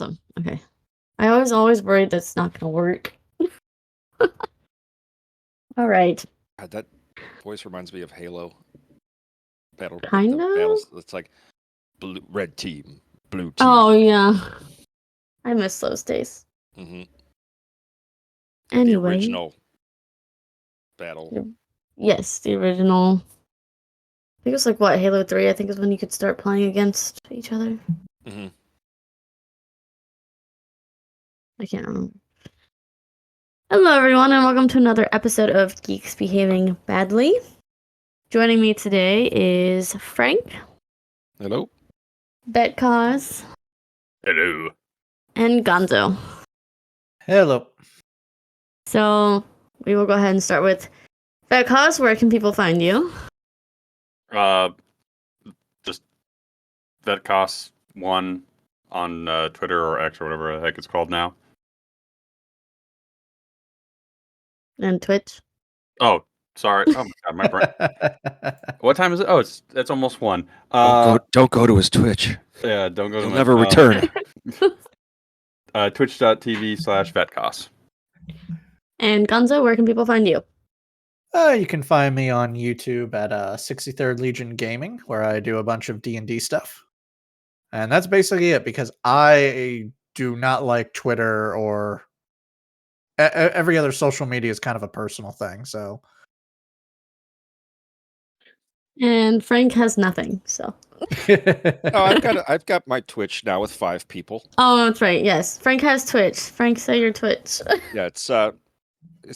Awesome. Okay. I was always worried that's not gonna work. All right. God, that voice reminds me of Halo. Battle. Kind the of. battles. It's like red team, blue team. Oh yeah. I miss those days. Mm-hmm. Anyway. The original battle. Yes, the original. I think it was like what, Halo 3, I think is when you could start playing against each other. Mm-hmm. I can't remember. Hello everyone and welcome to another episode of Geeks Behaving Badly. Joining me today is Frank. Hello. vetcos. Hello. And Gonzo. Hello. So we will go ahead and start with vetcos. Where can people find you? Just vetcos1 on Twitter or X or whatever the heck it's called now. And Twitch. Oh, sorry. Oh my god, my brain. What time is it? Oh, it's almost 1. Don't go to his Twitch. Yeah, don't go to He'll my never return. Twitch.tv/vetcos. And Gonzo, where can people find you? You can find me on YouTube at 63rd Legion Gaming, where I do a bunch of D&D stuff. And that's basically it, because I do not like Twitter or every other social media is kind of a personal thing. So, And Frank has nothing, so. Oh, I've got my Twitch now with 5 people. Oh, that's right. Yes, Frank has Twitch. Frank, say your Twitch. Yeah, it's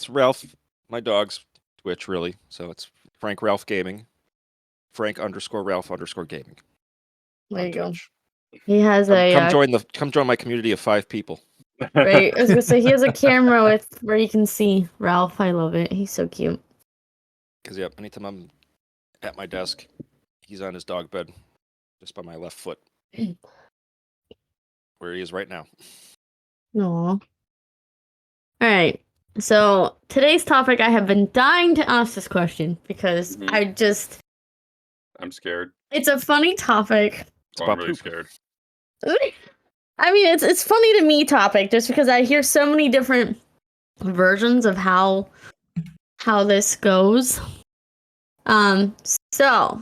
Ralph, my dog's Twitch, really. So it's Frank Ralph Gaming, Frank_Ralph_gaming. There you go. Twitch. He has Come join my community of 5 people. Right. I was gonna say he has a camera with where you can see Ralph. I love it. He's so cute. Because anytime I'm at my desk, he's on his dog bed, just by my left foot, where he is right now. Aw. All right. So today's topic, I have been dying to ask this question because I'm scared. it's a funny topic. Well, I'm really scared. I mean, it's funny to me topic just because I hear so many different versions of how this goes. So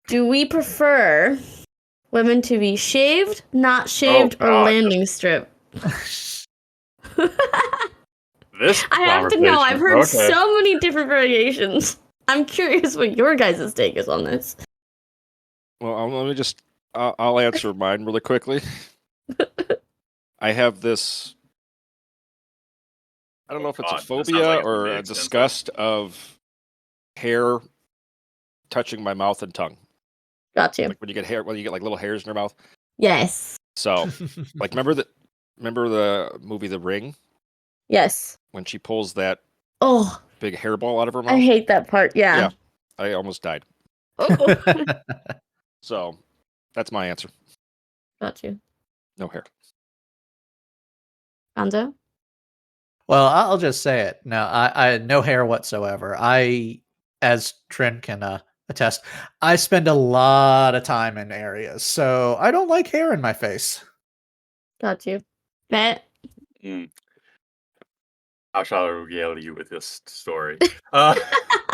do we prefer women to be shaved, not shaved, or landing strip? This I have to know. I've heard Okay. so many different variations. I'm curious what your guys' take is on this. Well, let me just. I'll answer mine really quickly. I have this. I don't know if it's a God, that sounds phobia like it's or really a expensive. disgust of hair touching my mouth and tongue. Got you. Like when you get like little hairs in your mouth. Yes. So, like, remember the movie The Ring Yes. when she pulls that Oh, big hairball out of her mouth? I hate that part. Yeah. I almost died. Oh. So, that's my answer. Got you. No hair. Gonzo? well, I'll just say it. No, I no hair whatsoever. As Trent can attest, I spend a lot of time in areas, so I don't like hair in my face. Got you. Bet? How shall I regale you with this story? Oh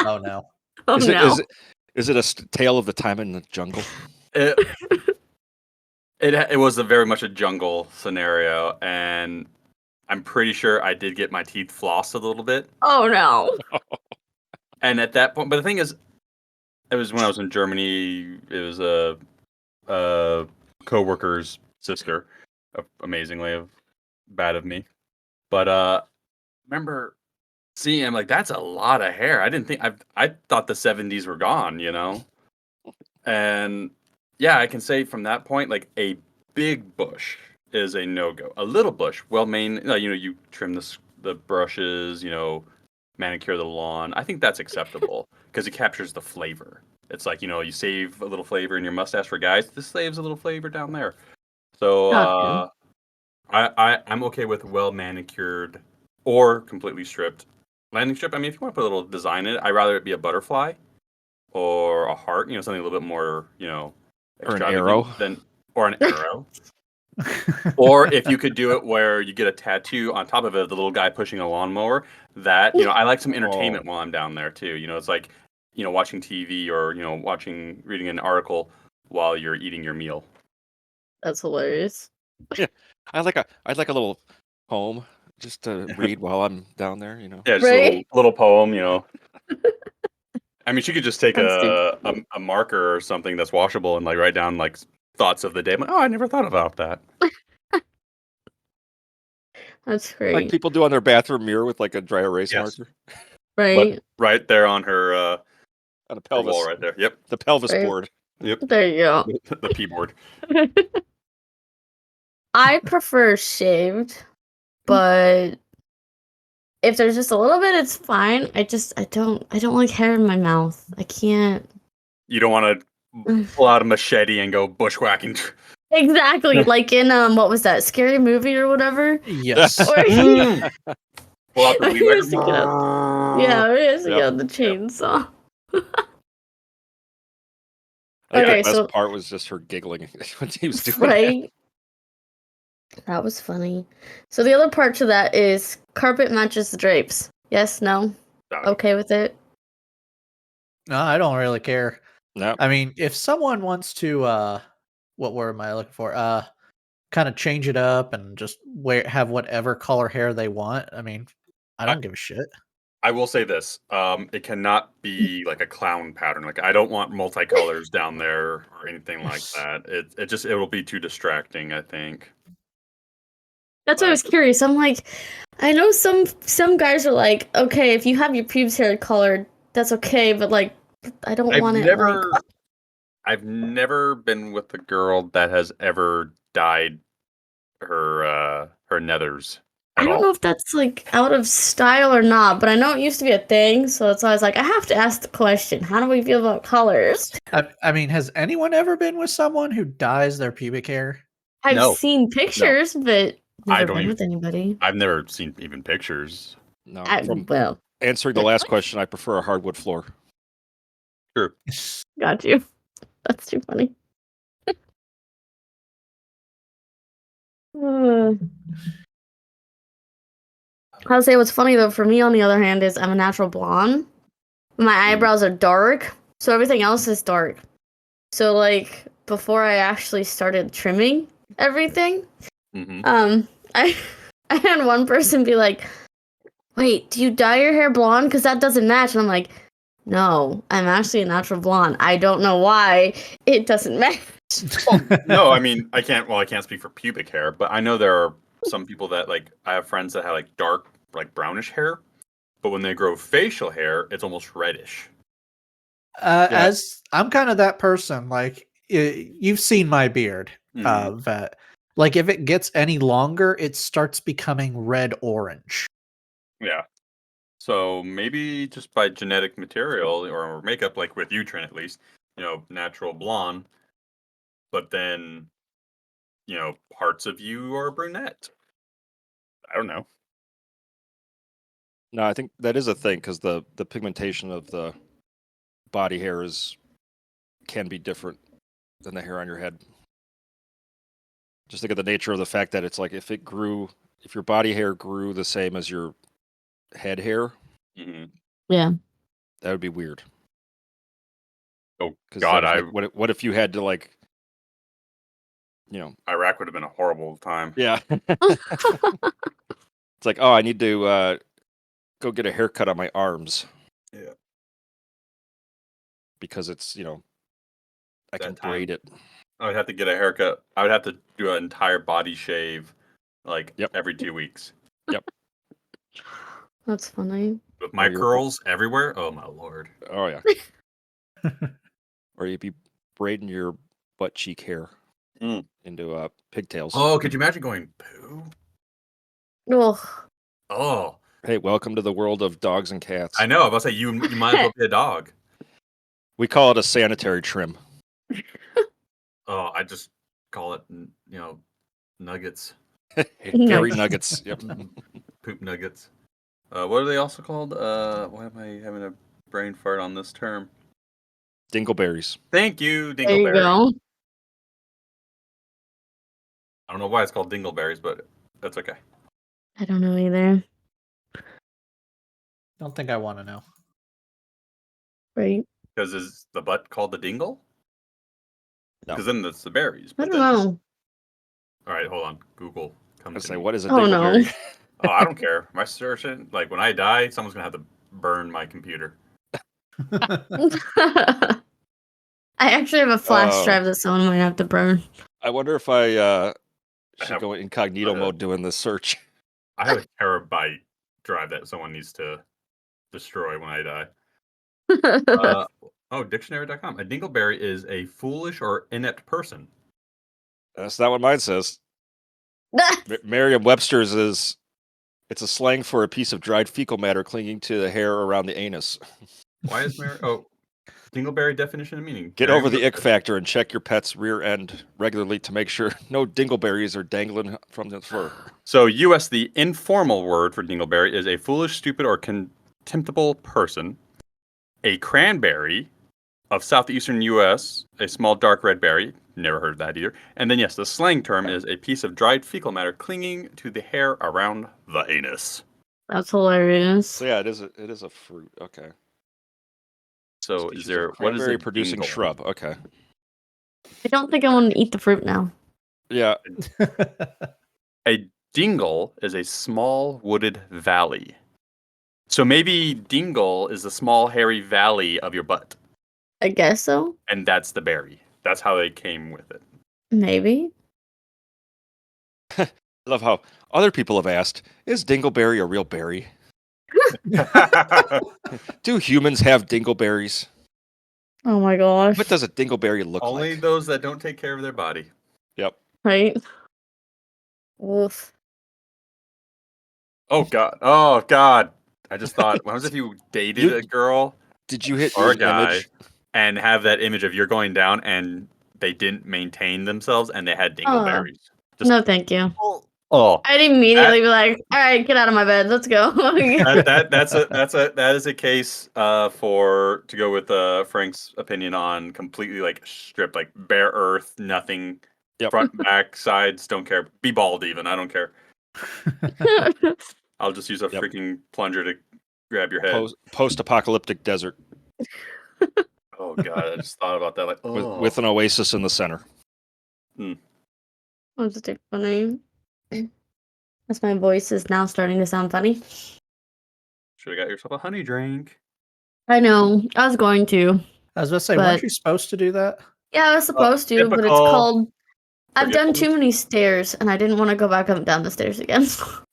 no. Oh, no. Is it a tale of the time in the jungle? It was very much a jungle scenario, and I'm pretty sure I did get my teeth flossed a little bit. Oh, no. And at that point, but the thing is, it was when I was in Germany. It was a co-worker's sister, amazingly bad of me. But remember seeing him, like, that's a lot of hair. I didn't think I thought the 70s were gone, you know. And yeah, I can say from that point, like, a big bush is a no-go. A little bush, you trim the brushes, manicure the lawn. I think that's acceptable because it captures the flavor. It's like, you save a little flavor in your mustache for guys. This saves a little flavor down there. So I'm okay with well manicured or completely stripped. Landing strip, I mean, if you want to put a little design in it, I'd rather it be a butterfly or a heart, something a little bit more, Or an arrow. or an arrow. Or if you could do it where you get a tattoo on top of it, the little guy pushing a lawnmower. That I like some entertainment while I'm down there too. It's like watching TV or reading an article while you're eating your meal. That's hilarious. Yeah, I'd like a little poem just to read while I'm down there. Yeah, just Right? a little poem. I mean, she could just take That's stupid. a marker or something that's washable and like write down like thoughts of the day. I'm like, oh, I never thought about that. That's Like great. people do on their bathroom mirror with like a dry erase Yes. marker Right? Right there on her on the her pelvis. wall right there. Yep. The pelvis Right. board. Yep. There you go. The P board. I prefer shaved, but if there's just a little bit, it's fine. I don't like hair in my mouth. I can't. You don't want to pull out a machete and go bushwhacking. Exactly. Like in what was that, Scary Movie or whatever? Yes. Or Pull out the weed He whacker. has to get yeah, he has to Yep. get on the chainsaw. I think Okay, the best so part was just her giggling when he was doing right. That was funny. So the other part to that is carpet matches the drapes. Yes, no, okay with it. No, I don't really care. that. No, I mean, if someone wants to, what word am I looking for? Kind of change it up and just have whatever color hair they want. I mean, I don't give a shit. I will say this: it cannot be like a clown pattern. Like I don't want multicolors down there or anything like that. It will be too distracting. I think. That's why I was curious. I'm like, I know some guys are like, okay, if you have your pubes hair colored, that's okay, but like, I don't want it like. I've never been with a girl that has ever dyed her nethers I at don't all. know if that's like out of style or not, but I know it used to be a thing, so it's always like I have to ask the question: how do we feel about colors? I mean, has anyone ever been with someone who dyes their pubic hair? I've No. seen pictures, but I never don't been even- with anybody. I've never seen even pictures. no. From Well, answering the last question, I prefer a hardwood floor. True. got you. That's too funny. I'll say what's funny though for me on the other hand is I'm a natural blonde. My eyebrows are dark, so everything else is dark. So like before I actually started trimming everything, I I had one person be like, "Wait, do you dye your hair blonde? Because that doesn't match." And I'm like, "No, I'm actually a natural blonde. I don't know why it doesn't match." No, I mean I can't. Well, I can't speak for pubic hair, but I know there are some people that like. I have friends that have like dark, like brownish hair, but when they grow facial hair, it's almost reddish. As I'm kind of that person, like you've seen my beard, Vet. Like if it gets any longer, it starts becoming red orange. Yeah. So maybe just by genetic material or makeup, like with you, Trent, at least, natural blonde, but then, parts of you are brunette. I don't know. No, I think that is a thing because the pigmentation of the body hair can be different than the hair on your head. Just think of the nature of the fact that it's like if your body hair grew the same as your head hair, Yeah. that would be weird. Oh God, what if you had to like, Iraq would have been a horrible time. yeah. It's like, oh, I need to go get a haircut on my arms. Yeah. Because it's, I can That time. braid it. I would have to get a haircut. I would have to do an entire body shave, like every 2 weeks. Yep. That's funny. With my curls everywhere. Oh my Lord. Oh yeah. Or you'd be braiding your butt cheek hair into pigtails. Oh, could you imagine going poo? Ugh. Oh. Hey, welcome to the world of dogs and cats. I know. I was about to say you might as well be a dog. We call it a sanitary trim. Oh, I just call it, nuggets. Hairy nuggets. Yep. Poop nuggets. What are they also called? Why am I having a brain fart on this term? Dingleberries. Thank you, Dingleberry. There you go. I don't know why it's called dingleberries, but that's okay. I don't know either. Don't think I want to know. Right? Because is the butt called the dingle? No. Because then that's the berries. I But don't then, know. all right, hold on. Google, come I to say, me. what is a Oh, no. dingleberry? Oh, I don't care. My searching, like when I die, someone's gonna have to burn my computer. I actually have a flash drive that someone might have to burn. I wonder if I should have go incognito a- mode doing this search. I have a terabyte drive that someone needs to destroy when I die. Dictionary.com. A dingleberry is a foolish or inept person. That's not what mine says. Merriam-Webster's is, it's a slang for a piece of dried fecal matter clinging to the hair around the anus. Why is dingleberry definition and meaning? Get over the ick Merriam-Webster. factor and check your pet's rear end regularly to make sure no dingleberries are dangling from the fur. So, U.S. the informal word for dingleberry is a foolish, stupid, or contemptible person. A cranberry of southeastern U.S., a small dark red berry. Never heard of that either. And then, yes, the slang term is a piece of dried fecal matter clinging to the hair around the anus. That's hilarious. So yeah, it is a fruit. Okay. So, Species is there of what is a cranberry producing dingle? shrub? Okay. I don't think I want to eat the fruit now. Yeah. A dingle is a small wooded valley. So maybe dingle is the small hairy valley of your butt, I guess so. and that's the berry. That's how they came with it. Maybe. I love how other people have asked, is dingleberry a real berry? Do humans have dingleberries? Oh my gosh. What does a dingleberry look Only like? those that don't take care of their body. Yep. Right? Oof. Oh God. I just thought, what if you dated a girl Did you hit or a the guy image? and have that image of you're going down and they didn't maintain themselves and they had dingleberries? No, thank you. Oh, I'd immediately be like, all right, get out of my bed. Let's go. that is a case to go with Frank's opinion on completely like stripped, like bare earth, nothing, Yep. front, back, sides, don't care. Be bald even, I don't care. I'll just use a Yep. freaking plunger to grab your head. Post-apocalyptic desert Oh God, I just thought about that. Like, with an oasis in the center. That's too funny. As my voice is now starting to sound funny. should have got yourself a honey drink. I know. I was going to. I was about to say, But- weren't you supposed to do that? Yeah, I was supposed to, but it's typical called. I've done too forgetfulness. many stairs, and I didn't want to go back up and down the stairs again.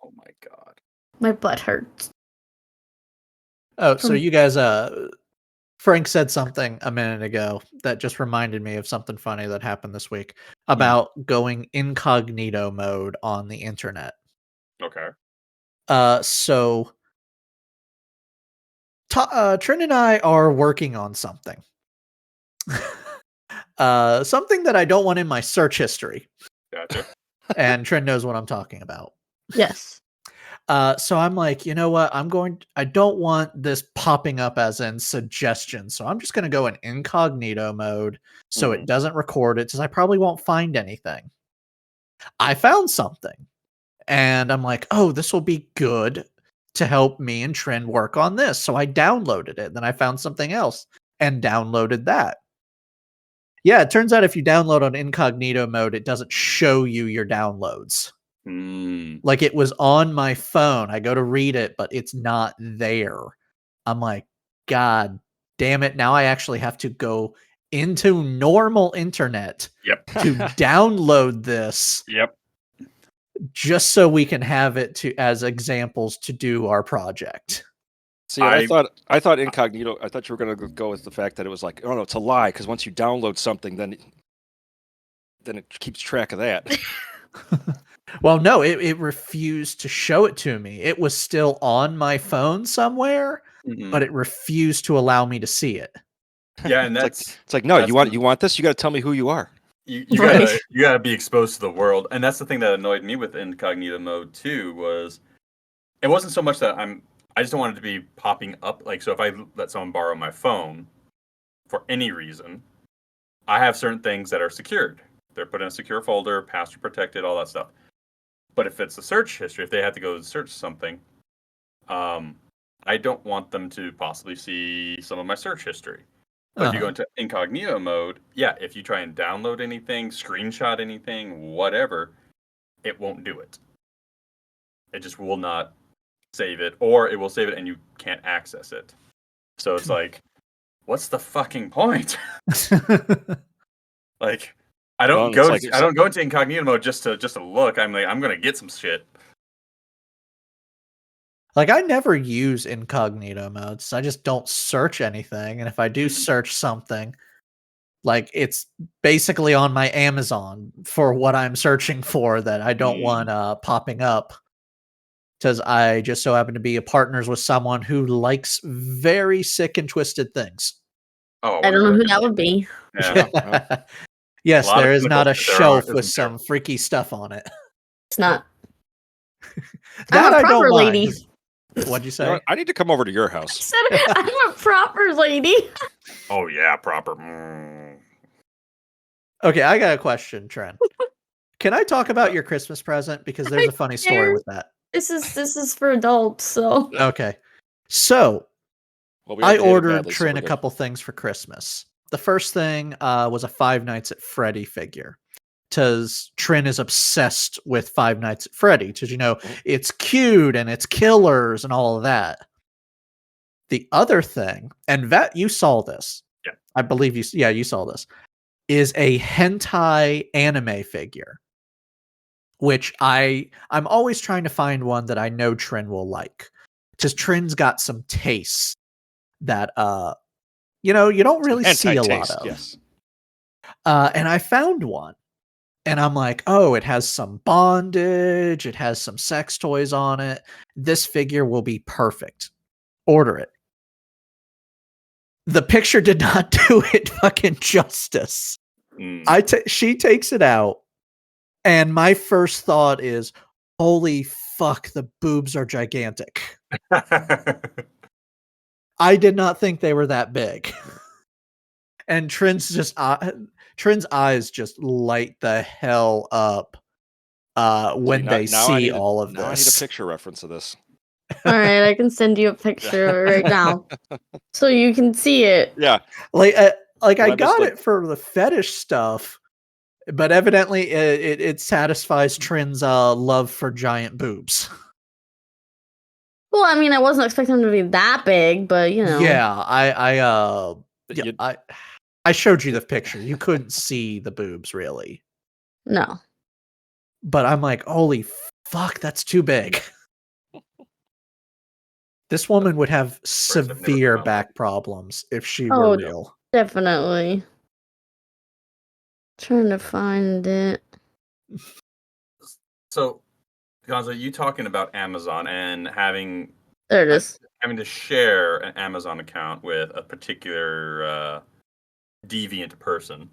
Oh my God. My butt hurts. Oh, so From- you guys, Frank said something a minute ago that just reminded me of something funny that happened this week about going incognito mode on the internet. Okay. So Trin and I are working on something. Something that I don't want in my search history. Gotcha. And Trin knows what I'm talking about. Yes. So I'm like, you know what? I don't want this popping up as in suggestions. So I'm just going to go in incognito mode so it doesn't record it because I probably won't find anything. I found something and I'm like, oh, this will be good to help me and Trin work on this. So I downloaded it. Then I found something else and downloaded that. Yeah, it turns out if you download on incognito mode, it doesn't show you your downloads. Like it was on my phone. I go to read it, but it's not there. I'm like, God damn it. Now I actually have to go into normal internet Yep. to download this Yep. just so we can have it as examples to do our project. See, I thought incognito. I thought you were going to go with the fact that it was like, oh no, it's a lie because once you download something, then it keeps track of that. Well, no, it refused to show it to me. It was still on my phone somewhere, but it refused to allow me to see it. Yeah, and it's like no, you want this? You got to tell me who you are. You Right. gotta be exposed to the world, and that's the thing that annoyed me with incognito mode too. Was it wasn't so much that I just don't want it to be popping up. Like, so if I let someone borrow my phone for any reason, I have certain things that are secured. They're put in a secure folder, password protected, all that stuff. But if it's a search history, if they have to go search something, I don't want them to possibly see some of my search history. But if you go into incognito mode, yeah, if you try and download anything, screenshot anything, whatever, it won't do it. It just will not save it, or it will save it and you can't access it. So it's like, what's the fucking point? Like, I don't go into incognito mode just to look. I'm like, I'm gonna get some shit. Like, I never use incognito modes. I just don't search anything. And if I do search something, like, it's basically on my Amazon for what I'm searching for that I don't want popping up. Because I just so happen to be partners with someone who likes very sick and twisted things. Oh, I don't know who that would be. Yeah. Yes, there is not a chemicals shelf there, with isn't there? some freaky stuff on it. It's not. That I'm a I don't proper mind. lady. What'd you You know say? what? I need to come over to your house. Said I'm a proper lady. Oh yeah, proper. Okay, I got a question, Trent. Can I talk about your Christmas present? Because there's a funny story care. with that. This is for adults, so Okay. So, Well, we I already ate it ordered badly, so Trin we're a good. couple things for Christmas. The first thing was a Five Nights at Freddy figure. Because Trin is obsessed with Five Nights at Freddy. Because, you know, it's cute and it's killers and all of that. The other thing, and Vet, you saw this. Yeah. I believe you saw this. Is a hentai anime figure. Which I'm always trying to find one that I know Trin will like. Because Trin's got some tastes that you know, you don't really see a lot of. Yes. And I found one. And I'm like, oh, it has some bondage, it has some sex toys on it. This figure will be perfect. Order it. The picture did not do it fucking justice. She takes it out. And my first thought is, holy fuck, the boobs are gigantic. I did not think they were that big. And Trin's eyes just light the hell up when they see all of Now I need a this. picture reference of this. all right, I can send you a picture right now, so you can see it. Yeah. Like I just, got like- it for the fetish stuff, but evidently it satisfies Trin's love for giant boobs. Well, I mean, I wasn't expecting them to be that big, but you know. Yeah, I showed you the picture. You couldn't see the boobs really. No. But I'm like, holy fuck, that's too big. This woman would have severe back problems if she were real. Definitely. Trying to find it. So, Gonzo, you talking about Amazon and having There it is. having to share an Amazon account with a particular deviant person.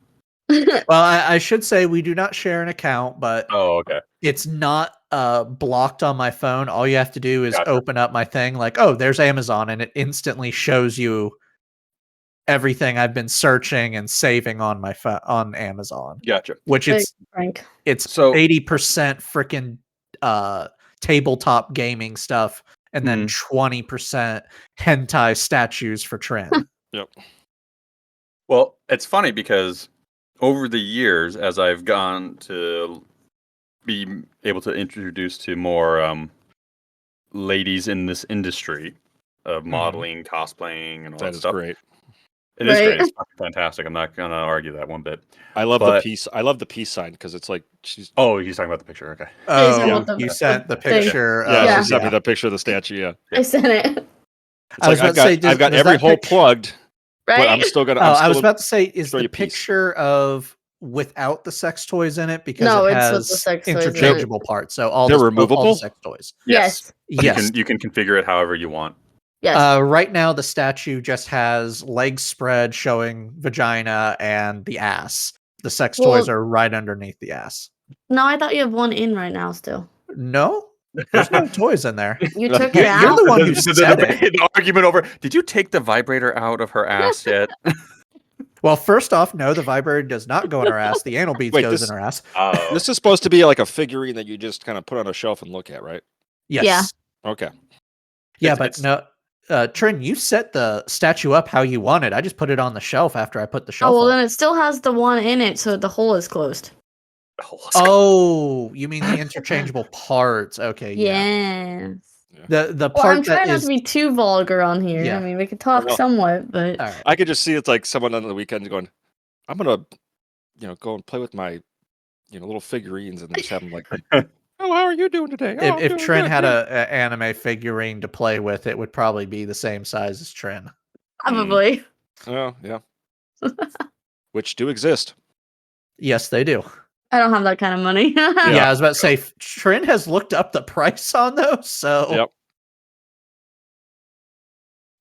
Well, I should say we do not share an account, but okay. it's not blocked on my phone. All you have to do is Gotcha. open up my thing, like, oh, there's Amazon, and it instantly shows you everything I've been searching and saving on my phone on Amazon. Gotcha. Which it's Frank. it's So 80% freaking tabletop gaming stuff, and then 20% hentai statues for Trin. Yep. Well, it's funny because over the years, as I've gone to be able to introduce to more ladies in this industry of modeling, cosplaying, and all that That is stuff. great. It is Right. great. It's fucking fantastic. I'm not gonna argue that one bit. I love But- the peace. I love the peace sign because it's like she's. Oh, he's talking about the picture. Okay. Oh, Yeah. you sent the Thing. picture. Yeah, Yeah. she sent me the picture of the statue. Yeah. I sent it. It's I was like about to say, I've got does every that hole picture- plugged, Right? but I'm still gonna. Oh, I'm I was still- about to say, is show the you peace. picture of without the sex toys in it because No, it it's with has the sex toys in it. interchangeable parts. So all They're all removable? the sex toys. Yes. Yes. You can configure it however you want. Yes. Right now, the statue just has legs spread showing vagina and the ass. The sex toys Well- are right underneath the ass. No, I thought you have one in right now still. No, there's no toys in there. You took You're it out? the one who The said it. debate, the argument over. Did you take the vibrator out of her ass yet? Well, first off, no, the vibrator does not go in her ass. The anal beads Wait, goes this- in her ass. Oh, This is supposed to be like a figurine that you just kind of put on a shelf and look at, right? Yes. Okay. Yeah, It's- but it's- no, Trin, you set the statue up how you want it. I just put it on the shelf after I put the shelf Oh, well, up. then it still has the one in it, so the hole is closed. Oh, you mean the interchangeable parts? Okay, yeah. Yes. The Well, part I'm trying that not is to be too vulgar on here. Yeah. I mean, we could talk Well, somewhat, but all right. I could just see it's like someone on the weekend going, I'm gonna, go and play with my, little figurines and just have them like, oh, how are you doing today? Oh, I'm If doing Trin good, had yeah." a anime figurine to play with, it would probably be the same size as Trin. probably. Oh, yeah. Which do exist. Yes, they do. I don't have that kind of money. Yeah, I was about to say Trin has looked up the price on those, so Yep.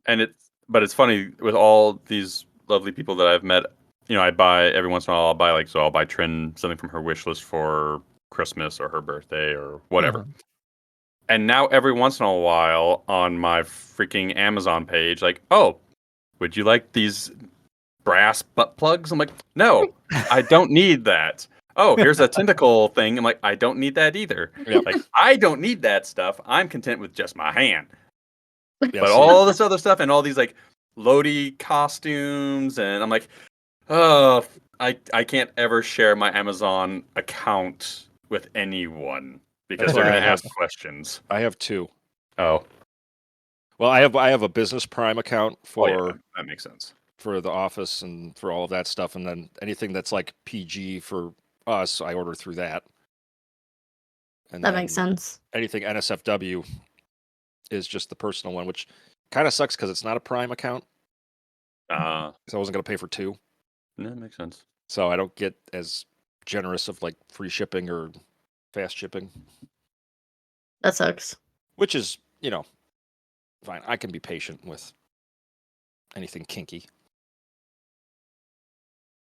And it's funny with all these lovely people that I've met. I buy every once in a while. I'll buy Trin something from her wish list for Christmas or her birthday or whatever. Mhm. And now every once in a while on my freaking Amazon page, like, oh, would you like these brass butt plugs? I'm like, no, I don't need that. Oh, here's a tentacle thing. I'm like, I don't need that either. Yep. Like, I don't need that stuff. I'm content with just my hand. Yeah, But see, all this other stuff and all these like Lodi costumes, and I'm like, oh, I can't ever share my Amazon account with anyone because That's they're what gonna I ask have. questions. I have two. Oh, Well, I have a business Prime account for yeah, that makes sense. for the office and for all of that stuff, and then anything that's like PG for us, I order through that. And That makes then sense. anything NSFW is just the personal one, which kind of sucks because it's not a Prime account. Because I wasn't going to pay for two, That makes sense. so I don't get as generous of like free shipping or fast shipping, That sucks. which is fine. I can be patient with anything kinky.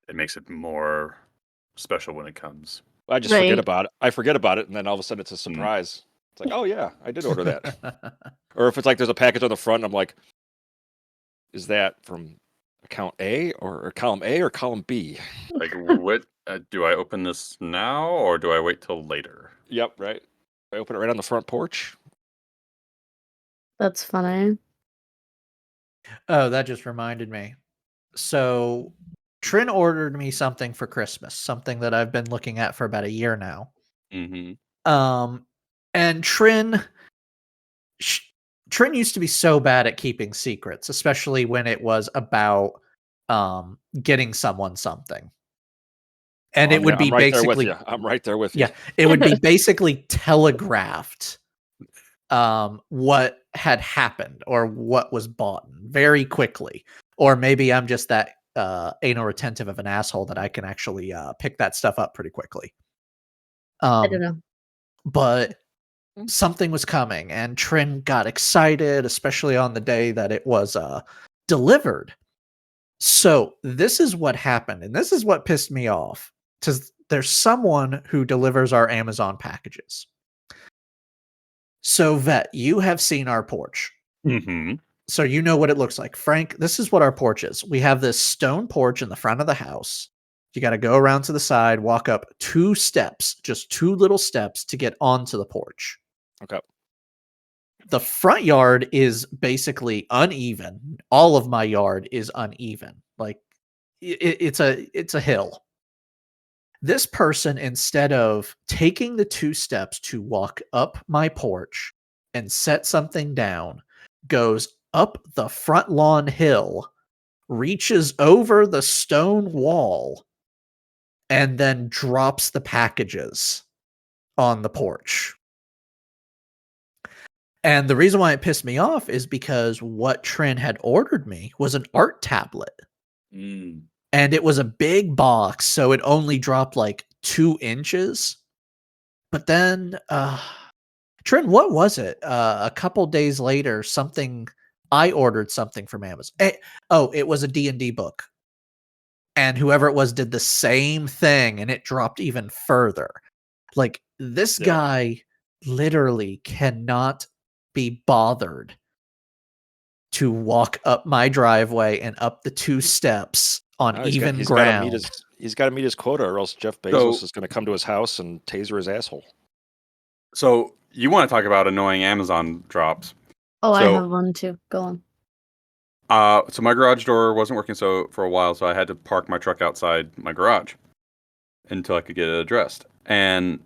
It makes it more special when it comes. I just forget Right. about it. I forget about it, and then all of a sudden it's a surprise. It's like, oh yeah, I did order that. Or if it's like there's a package on the front, and I'm like, is that from account A or column A or column B? Like, what do I open this now or do I wait till later? Yep, right. I open it right on the front porch. That's funny. Oh, that just reminded me. So Trin ordered me something for Christmas, something that I've been looking at for about a year now. Mm-hmm. And Trin used to be so bad at keeping secrets, especially when it was about getting someone something. And it would be I'm right basically there with you. I'm right there with you. Yeah, it would be basically telegraphed what had happened or what was bought very quickly. Or maybe I'm just that anal retentive of an asshole that I can actually pick that stuff up pretty quickly. I don't know. But something was coming, and Trin got excited, especially on the day that it was delivered. So this is what happened, and this is what pissed me off. Because there's someone who delivers our Amazon packages. So, Vet, you have seen our porch. Mm-hmm. So you know what it looks like. Frank, this is what our porch is. We have this stone porch in the front of the house. You got to go around to the side, walk up 2 steps, just 2 little steps to get onto the porch. Okay. The front yard is basically uneven. All of my yard is uneven. Like it's a hill. This person, instead of taking the 2 steps to walk up my porch and set something down, goes up the front lawn hill, reaches over the stone wall, and then drops the packages on the porch. And the reason why it pissed me off is because what Trin had ordered me was an art tablet. Mm. And it was a big box, so it only dropped like 2 inches. But then, Trin, what was it? A couple days later, I ordered something from Amazon. It was a D&D book. And whoever it was did the same thing, and it dropped even further. Like, this guy literally cannot be bothered to walk up my driveway and up the 2 steps on No, even he's ground. he's got to meet his quota, or else Jeff Bezos is going to come to his house and taser his asshole. So you want to talk about annoying Amazon drops? Oh, I So- have one too. Go on. So my garage door wasn't working for a while, so I had to park my truck outside my garage until I could get it addressed. And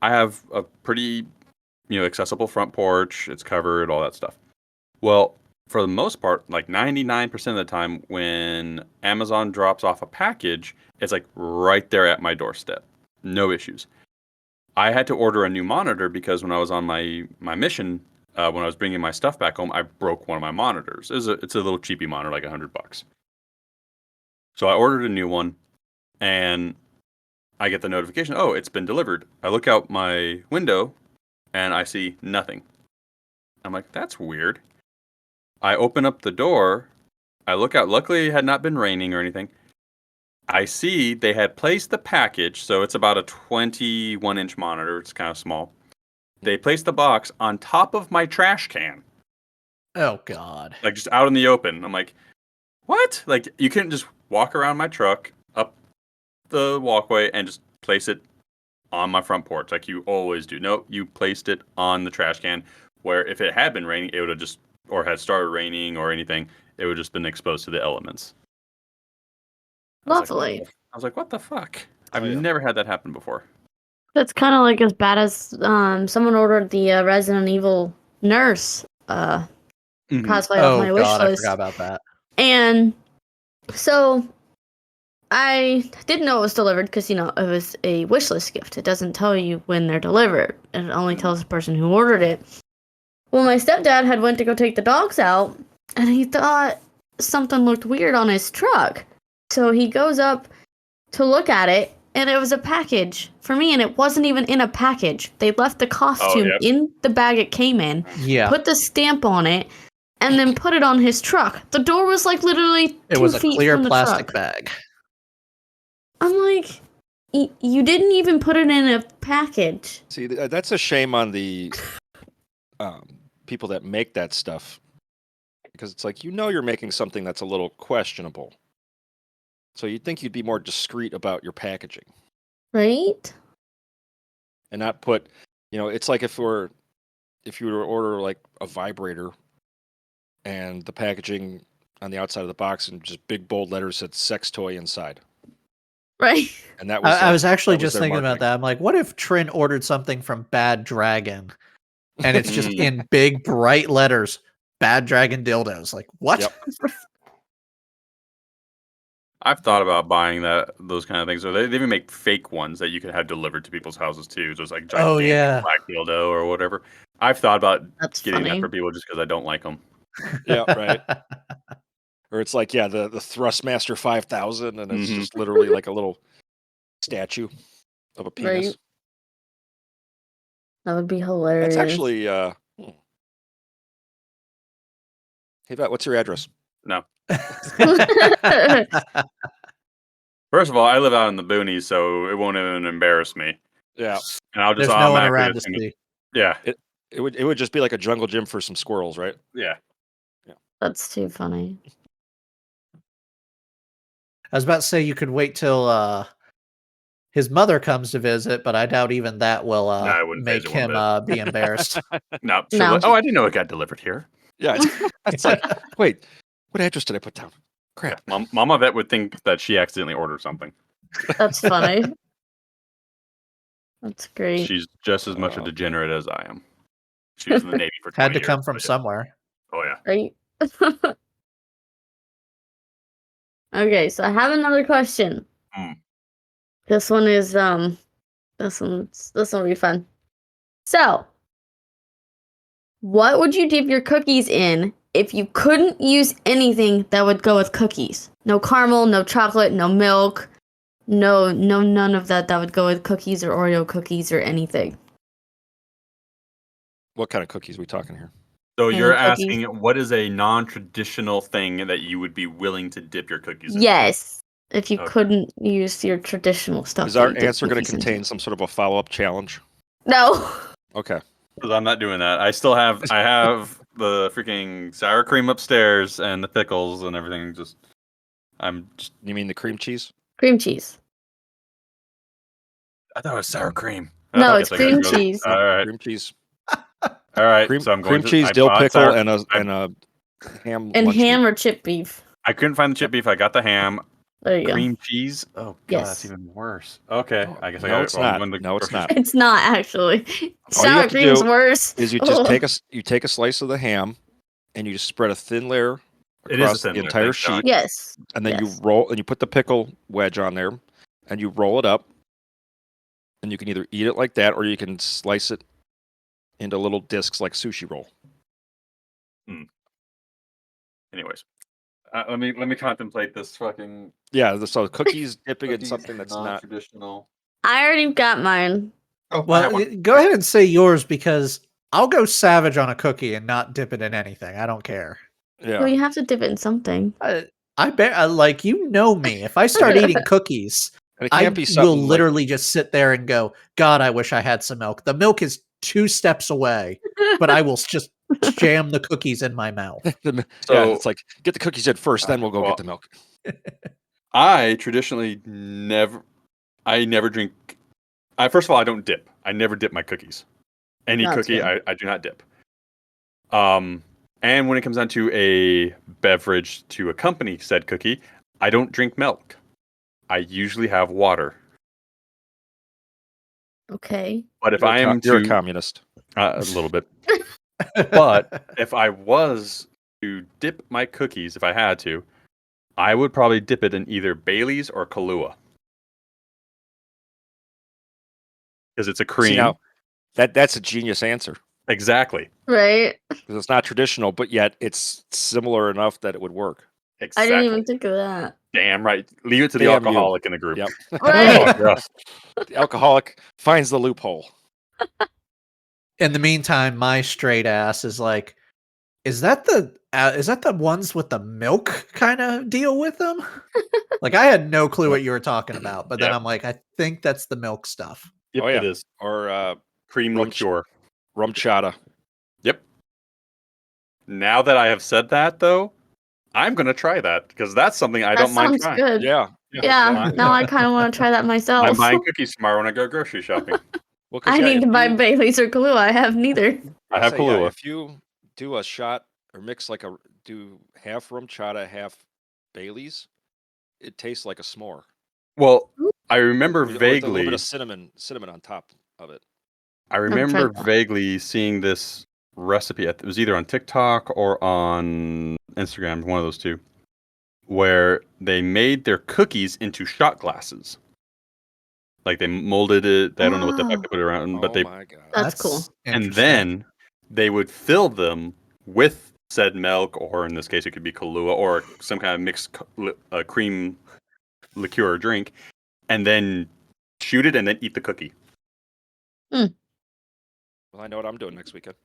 I have a pretty, accessible front porch. It's covered, all that stuff. Well, for the most part, like 99% of the time, when Amazon drops off a package, it's like right there at my doorstep. No issues. I had to order a new monitor because when I was on my mission, when I was bringing my stuff back home, I broke one of my monitors. It's a little cheapy monitor, like $100. So I ordered a new one, and I get the notification, oh, it's been delivered. I look out my window, and I see nothing. I'm like, that's weird. I open up the door. I look out. Luckily, it had not been raining or anything. I see they had placed the package, so it's about a 21-inch monitor. It's kind of small. They placed the box on top of my trash can, Oh God. like just out in the open. I'm like, what? Like, you couldn't just walk around my truck up the walkway and just place it on my front porch like you always do. No, you placed it on the trash can, where if it had been raining, it would have just, or had started raining or anything, it would have just been exposed to the elements. Lovely. I was like, what the fuck? I've Oh, yeah. never had that happen before. That's kind of like as bad as someone ordered the Resident Evil nurse cosplay off Oh my wish God, I list. forgot about that. And so I didn't know it was delivered because, it was a wish list gift. It doesn't tell you when they're delivered. It only tells the person who ordered it. Well, my stepdad had went to go take the dogs out, and he thought something looked weird on his truck. So he goes up to look at it, and it was a package for me, and it wasn't even in a package. They left the costume yep. in the bag it came in, Yeah, put the stamp on it, and then put it on his truck. The door was like literally it 2 was a feet clear from the plastic truck. bag. I'm like, you didn't even put it in a package. See, that's a shame on the people that make that stuff, because it's like, you're making something that's a little questionable. So you'd think you'd be more discreet about your packaging Right? and not put, it's like if you were to order like a vibrator and the packaging on the outside of the box and just big bold letters said sex toy inside. Right. And that was I was actually that was just their thinking about marketing. that. I'm like, what if Trin ordered something from Bad Dragon, and it's just Mm. in big bright letters, Bad Dragon dildos? Like, what? Yep. I've thought about buying those kind of things. Or they even make fake ones that you can have delivered to people's houses too. So it's like gigantic Oh, yeah. black dildo or whatever. I've thought about That's getting funny. that for people just because I don't like them. Yeah, right. Or it's like, the Thrustmaster 5000, and it's Mhm. just literally like a little statue of a penis. Right. That would be hilarious. That's actually, Hey, Vet, what's your address? No. First of all, I live out in the boonies, so it won't even embarrass me. Yeah, And I'll just There's no one automatically around to assume see. yeah. it would just be like a jungle gym for some squirrels, right? Yeah. That's too funny. I was about to say you could wait till his mother comes to visit, but I doubt even that will I wouldn't make visit one him be embarrassed. No. No. Oh, I didn't know it got delivered here. Yeah, it's like, wait, what address did I put down? Crap. Mama Vet would think that she accidentally ordered something. That's funny. That's great. She's just as much a degenerate as I am. She was in the Navy for 20 Had to years, come from but yeah. somewhere. Oh, yeah. Right? Okay, so I have another question. Hmm. This one is this will be fun. So, what would you dip your cookies in if you couldn't use anything that would go with cookies? No caramel, no chocolate, no milk, no none of that would go with cookies or Oreo cookies or anything. What kind of cookies are we talking here? So Any you're cookies? asking what is a non-traditional thing that you would be willing to dip your cookies in? Yes. If you Okay. couldn't use your traditional stuff. Is that our you dip answer going to cookies into. contain some sort of a follow-up challenge? No. Okay. 'Cause I'm not doing that. I have the freaking sour cream upstairs and the pickles and everything. I'm just, You mean the cream cheese? Cream cheese. I thought it was sour cream. No, I it's guess I gotta cream go- cheese. All right, Cream cheese, all right. cream, So I'm going cream cheese, I dill bought pickle, sour- and a I- ham. And lunch ham meat. or chip beef. I couldn't find the chip beef. I got the ham. There you Cream cheese. Oh god, that's Yes. even worse. Okay, I guess I No, got it's it. Well, I'm not. going to No, it's grocery not. go. It's not actually. All you Sour have to cream's do worse. Is you just Ugh. take a slice of the ham, and you just spread a thin layer It is a across thin the layer, entire thank God. sheet, Yes. and then yes. you roll and you put the pickle wedge on there, and you roll it up, and you can either eat it like that or you can slice it into little discs like sushi roll. Anyways, let me contemplate this fucking Yeah, so cookies dipping in something that's not. non-traditional. I already got mine. Oh, I Well, have one. go ahead and say yours because I'll go savage on a cookie and not dip it in anything. I don't care. Yeah, Well, you have to dip it in something. I bet, like, you know me. If I start eating cookies, and it I can't be will something like literally just sit there and go, God, I wish I had some milk. The milk is 2 steps away, but I will just jam the cookies in my mouth. yeah, So- it's like get the cookies in first, then we'll go well, get the milk. I traditionally never drink. First of all, I don't dip. I never dip my cookies. Any That's cookie, good. I do not dip. And when it comes down to a beverage to accompany said cookie, I don't drink milk. I usually have water. Okay. But if You're I a co- am you're a to communist. a little bit, but if I was to dip my cookies, if I had to, I would probably dip it in either Bailey's or Kahlua. Because it's a cream. See, now that's a genius answer Exactly. Right. because it's not traditional, but yet it's similar enough that it would work. I Exactly. didn't even think of that. Damn right. Leave it to the Damn you. alcoholic in the group. Yep. Right. Oh, yes. The alcoholic finds the loophole. In the meantime, my straight ass is like, is that the ones with the milk kind of deal with them? Like, I had no clue what you were talking about, but then Yep. I'm like, I think that's the milk stuff. Yep, Oh, yeah. it is. Or Cream Rum- liqueur. rum chata. Yep. Now that I have said that, though, I'm going to try that because that's something I That don't mind sounds trying. good. Yeah. Yeah. exactly. Now I kind of want to try that myself. I'm buying cookies tomorrow when I go grocery shopping. Well, 'cause, I yeah, need if to buy you- Bailey's or Kahlua. I have neither. I have say, yeah, Kahlua. if you do a shot or mix do half rum chata, half Bailey's, it tastes like a s'more. Well, I remember With a little bit vaguely. of cinnamon on top of it. I tried remember that. vaguely seeing this recipe. It was either on TikTok or on Instagram, one of those two, where they made their cookies into shot glasses. Like they molded it. I don't know what the fuck Oh. they put it around, but Oh they my god. That's cool. and interesting. then they would fill them with said milk, or in this case, it could be Kahlua or some kind of mixed cream liqueur drink, and then shoot it and then eat the cookie. Well, I know what I'm doing next weekend.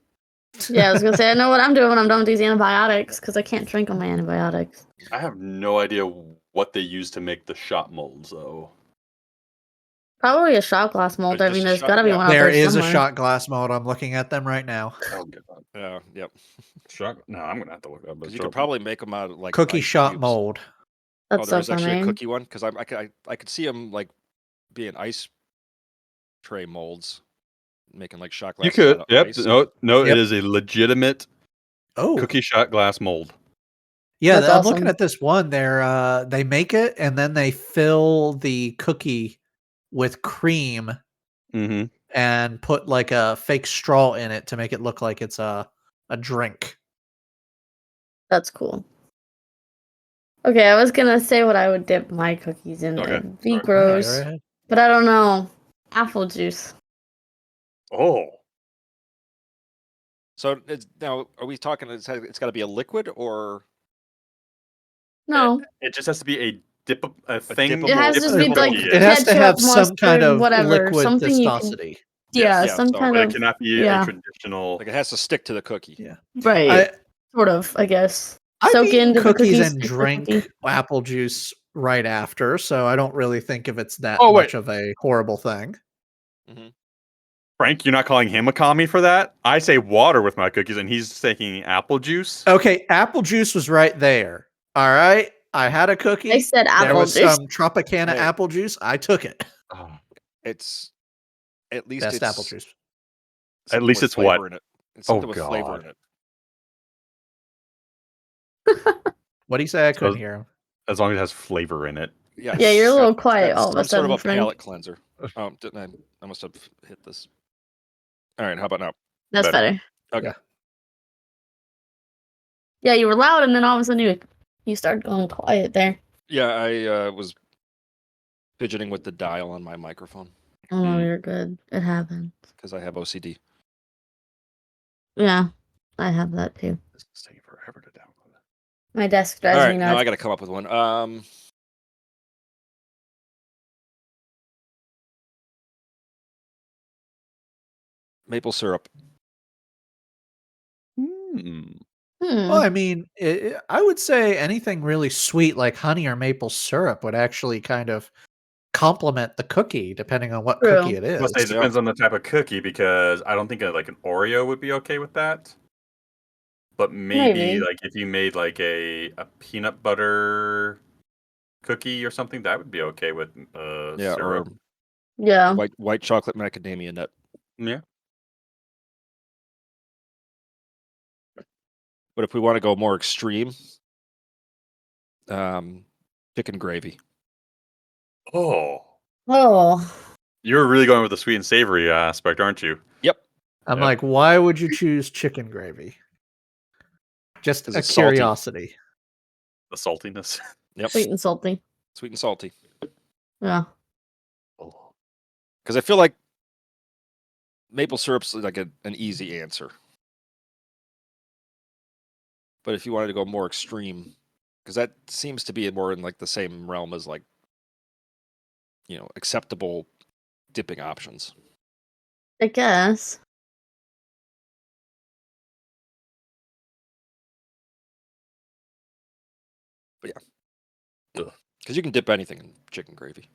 Yeah, I was gonna say I know what I'm doing when I'm done with these antibiotics because I can't drink on my antibiotics. I have no idea what they use to make the shot molds, though. Probably a shot glass mold. There's I mean, just a there's shot- got to be yeah. one out There there is somewhere. a shot glass mold. I'm looking at them right now. Oh god, Yeah, yep. shot? No, I'm gonna have to look up. Because you could probably make them out of like Cookie ice shot cubes. mold. That's Oh, so there's actually funny. a cookie one because I could see them like being ice tray molds, making like shot You glasses. could. Out of Yep. ice. No. Yep. It is a legitimate Oh, cookie shot glass mold. yeah. That's I'm looking awesome. at this one. They make it and then they fill the cookie with cream Mm-hmm. and put like a fake straw in it to make it look like it's a drink. That's cool. Okay, I was gonna say what I would dip my cookies in. Okay, It'd be sorry. gross, Alright, alright. but I don't know. Apple juice. Oh. So now, are we talking? It's got to be a liquid or No, It just has to be a thing. dippable- it has to just be dippable like cookie. It has to have ketchup, some kind mustard, of whatever, liquid something you can. viscosity. Yeah, Yeah, some so- kind But it of cannot be yeah. a traditional. like it has to stick to the cookie? Yeah. right, sort of. I guess. I've Soak eaten into the cookies cookies, and stick to the drink cookie. apple juice right after, so I don't really think of it's that Oh, wait. much of a horrible thing. Frank, you're not calling him a commie for that? I say water with my cookies, and he's taking apple juice. Okay, apple juice was right there. All right. I had a cookie. I said There apple was juice. some Tropicana Hey. apple juice. I took it. Oh, It's at least Best it's apple juice. At least with it's what? flavor in it. It's something Oh, with flavor God. in it. What do you say? I So- couldn't hear him. as long as it has flavor in it. Yes. Yeah, you're a little It's quiet got all of a some sort of sudden, a Frank. palate cleanser. Oh, didn't I must have hit this. All right, how about now? That's Better. better. Okay. Yeah. Yeah, you were loud, and then all of a sudden you started going quiet there. Yeah, I was fidgeting with the dial on my microphone Oh, Hmm. you're good. It happens. because I have OCD. Yeah, I have that too. This is taking forever to download. My desk All drives right, me now nuts. I got to come up with one. Maple syrup. Well, I mean, I would say anything really sweet like honey or maple syrup would actually kind of complement the cookie, depending on what True. cookie it I must say it is. Yeah. depends on the type of cookie because I don't think like an Oreo would be okay with that. But maybe Maybe. like if you made like a peanut butter cookie or something, that would be okay with Yeah, syrup. or Yeah. white chocolate macadamia nut. Yeah. But if we want to go more extreme, chicken gravy. Oh, Oh, you're really going with the sweet and savory aspect, aren't you? Yep. I'm Yeah. like, why would you choose chicken gravy? Just 'Cause a it's salty. curiosity. The saltiness. Yep. sweet and salty. Sweet and salty. Yeah. Oh. Because I feel like maple syrup's like an easy answer. But if you wanted to go more extreme, because that seems to be more in like the same realm as like, acceptable dipping options. I guess. Because you can dip anything in chicken gravy.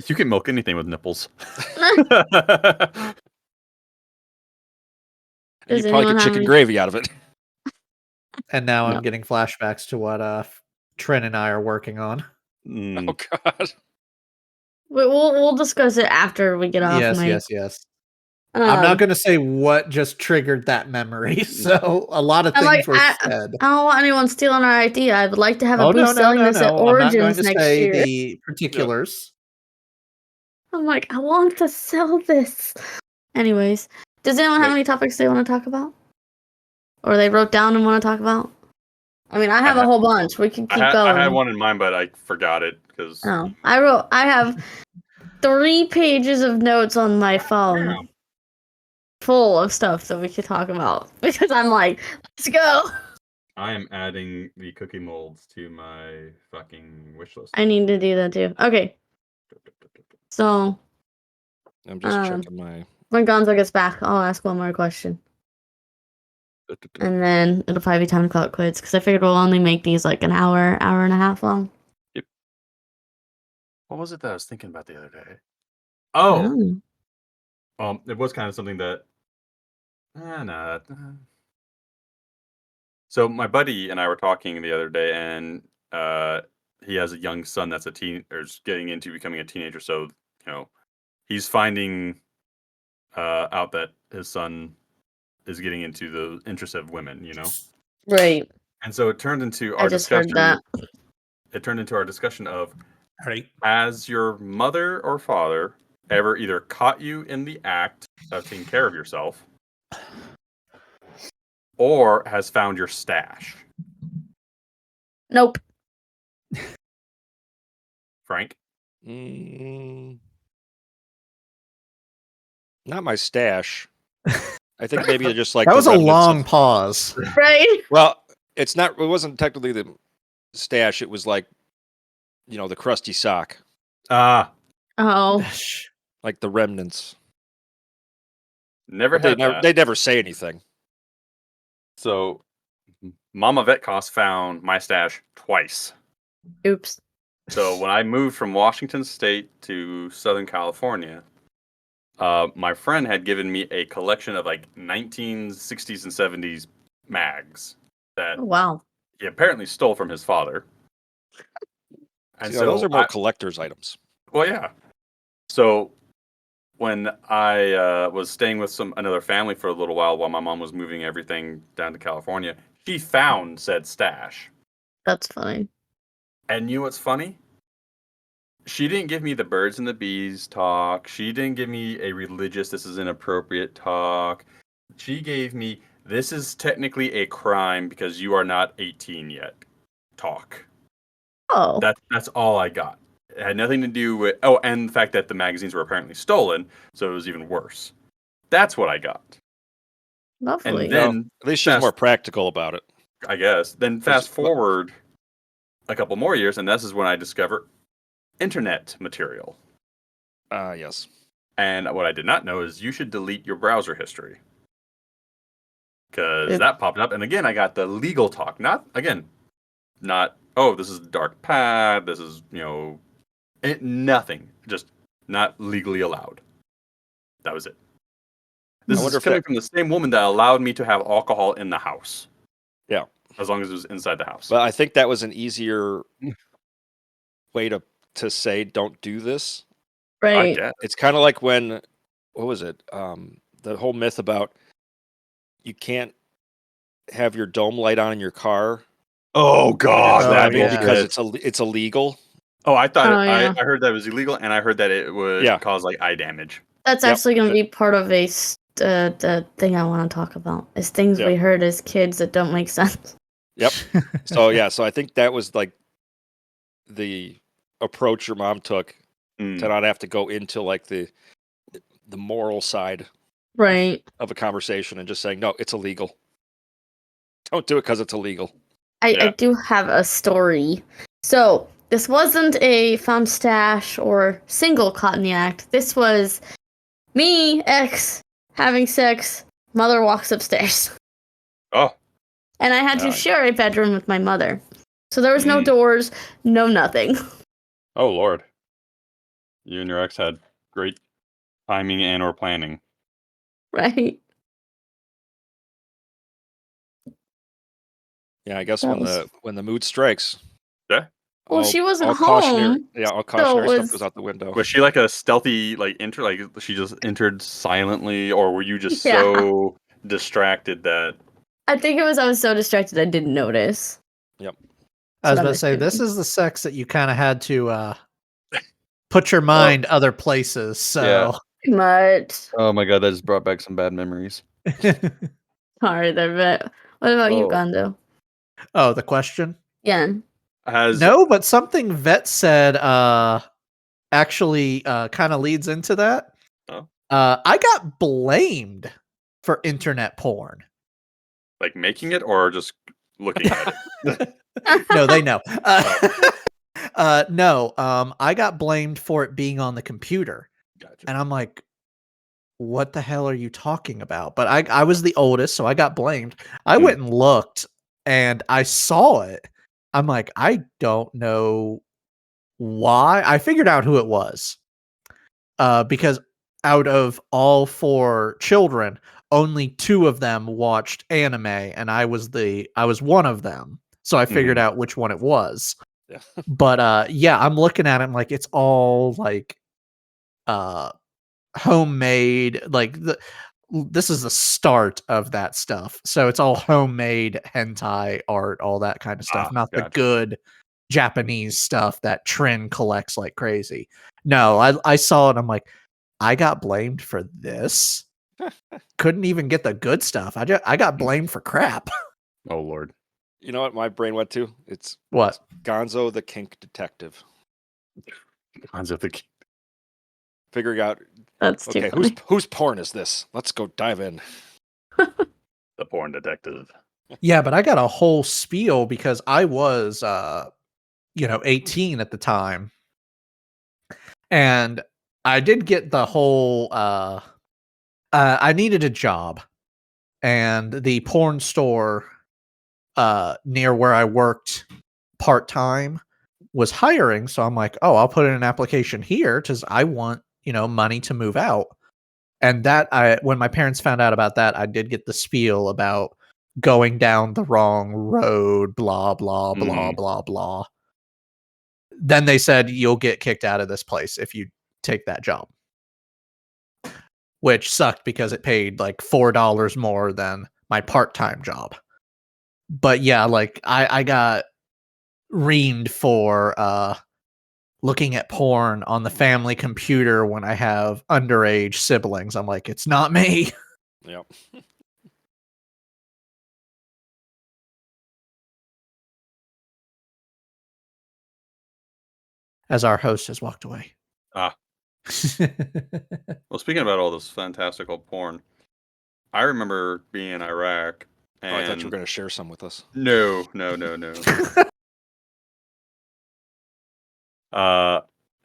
You can milk anything with nipples. And Does you probably anyone get have chicken any- gravy out of it. And now No. I'm getting flashbacks to what Trin and I are working on. Mm. Oh god. We'll discuss it after we get off Yes, mic. yes. I'm Um, not going to say what just triggered that memory. So a lot of I'm things like, were I said. don't want anyone stealing our idea. I would like to have a Oh, booth selling this at I'm not going Origins to next say year. the particulars. I'm like, I want to sell this. Anyways, does anyone have Wait. any topics they want to talk about? Or they wrote down and want to talk about? I mean, I have a whole bunch. We can keep going. I had one in mind, but I forgot it because. Oh, I have 3 pages of notes on my phone full of stuff that we could talk about because I'm like, let's go. I am adding the cookie molds to my fucking wish list. I need to do that too. Okay, so I'm just checking my. when Gonzo gets back, I'll ask one more question. And then it'll probably be time to call it quits because I figured we'll only make these like an hour and a half long. What was it that I was thinking about the other day? Oh, Oh. it was kind of something that. No. So my buddy and I were talking the other day, and he has a young son that's or is getting into becoming a teenager. So he's finding out that his son is getting into the interest of women. Right. And so it turned into I our just heard discussion. that. It turned into our discussion of, Right. has your mother or father ever either caught you in the act of taking care of yourself, or has found your stash? Nope. Frank? Not my stash. I think maybe they're just like That the was a remnants long of- pause. Right. Well, it wasn't technically the stash. It was like, the crusty sock, Ah, Oh. like the remnants. never But had that. they never say anything. So, Mama Vetcos found my stash twice. Oops. So when I moved from Washington State to Southern California, my friend had given me a collection of like 1960s and 70s mags that Oh, wow. he apparently stole from his father. And See, now, so those are more collector's items. well, yeah. So when I was staying with another family for a little while my mom was moving everything down to California, she found said stash. That's funny. And you know what's funny? She didn't give me the birds and the bees talk. She didn't give me a religious, this is inappropriate talk. She gave me, this is technically a crime because you are not 18 yet talk. Oh, That's all I got. It had nothing to do with, oh, and the fact that the magazines were apparently stolen, so it was even worse. That's what I got. lovely. And then, Well, at least she's more practical about it. I guess, then fast forward a couple more years, and this is when I discover internet material. Yes. And what I did not know is you should delete your browser history. Because that popped up. And again, I got the legal talk. Not, oh, this is dark path. This is, nothing. Just not legally allowed. That was it. This is coming from the same woman that allowed me to have alcohol in the house. Yeah. As long as it was inside the house. But I think that was an easier way to say don't do this. Right. It's kind of like when, what was it? The whole myth about you can't have your dome light on in your car. Oh God, because it's illegal. Oh, I thought yeah. I heard that it was illegal, and I heard that it would cause like eye damage. That's actually going to be part of the thing I want to talk about. Is things we heard as kids that don't make sense. Yep. So I think that was like the approach your mom took to not have to go into like the moral side of a conversation and just saying, no, it's illegal. Don't do it because it's illegal. I do have a story. So this wasn't a found stash or single Cottony Act. This was me, ex, having sex, mother walks upstairs. Oh. And I had to share a bedroom with my mother. So there was no doors, no nothing. Oh, Lord. You and your ex had great timing and or planning. Right. Yeah, I guess when the mood strikes. Yeah. Well, she wasn't home. All cautionary stuff goes out the window. Was she like a stealthy enter? Like she just entered silently, or were you just so distracted that? I think it was I was so distracted I didn't notice. Yep. I was about to say this is the sex that you kind of had to put your mind other places. So much. Oh my God, that just brought back some bad memories. Sorry there, Vet. What about you, Gondo? Oh, the question? Yeah. No, but something Vet said actually kind of leads into that. Oh. I got blamed for internet porn. Like making it or just looking at it? No, they know. No, I got blamed for it being on the computer. Gotcha. And I'm like, what the hell are you talking about? But I was the oldest, so I got blamed. I went and looked and I saw it. I'm like, I don't know why. I figured out who it was. Because out of all 4 children, only 2 of them watched anime, and I was one of them. So I figured out which one it was. Yeah. But I'm looking at it, I'm like, it's all like homemade, like this is the start of that stuff. So it's all homemade hentai art, all that kind of stuff, not the good Japanese stuff that Trin collects like crazy. No, I saw it. I'm like, I got blamed for this. Couldn't even get the good stuff. I got blamed for crap. Oh Lord. You know what my brain went to? It's what? Gonzo the Kink Detective. Gonzo the Kink. Figuring out. That's okay. Whose porn is this? Let's go dive in. The porn detective. Yeah, but I got a whole spiel because I was 18 at the time. And I did get the whole I needed a job. And the porn store near where I worked part-time was hiring. So I'm like, oh, I'll put in an application here because I want, money to move out. And when my parents found out about that, I did get the spiel about going down the wrong road, blah, blah, blah, blah, blah. then they said you'll get kicked out of this place if you take that job, which sucked because it paid like $4 more than my part-time job. But yeah, like I got reamed for looking at porn on the family computer when I have underage siblings. I'm like, it's not me. Yep. As our host has walked away. Ah. Well, speaking about all this fantastical porn, I remember being in Iraq, Oh, and I thought you were going to share some with us. no.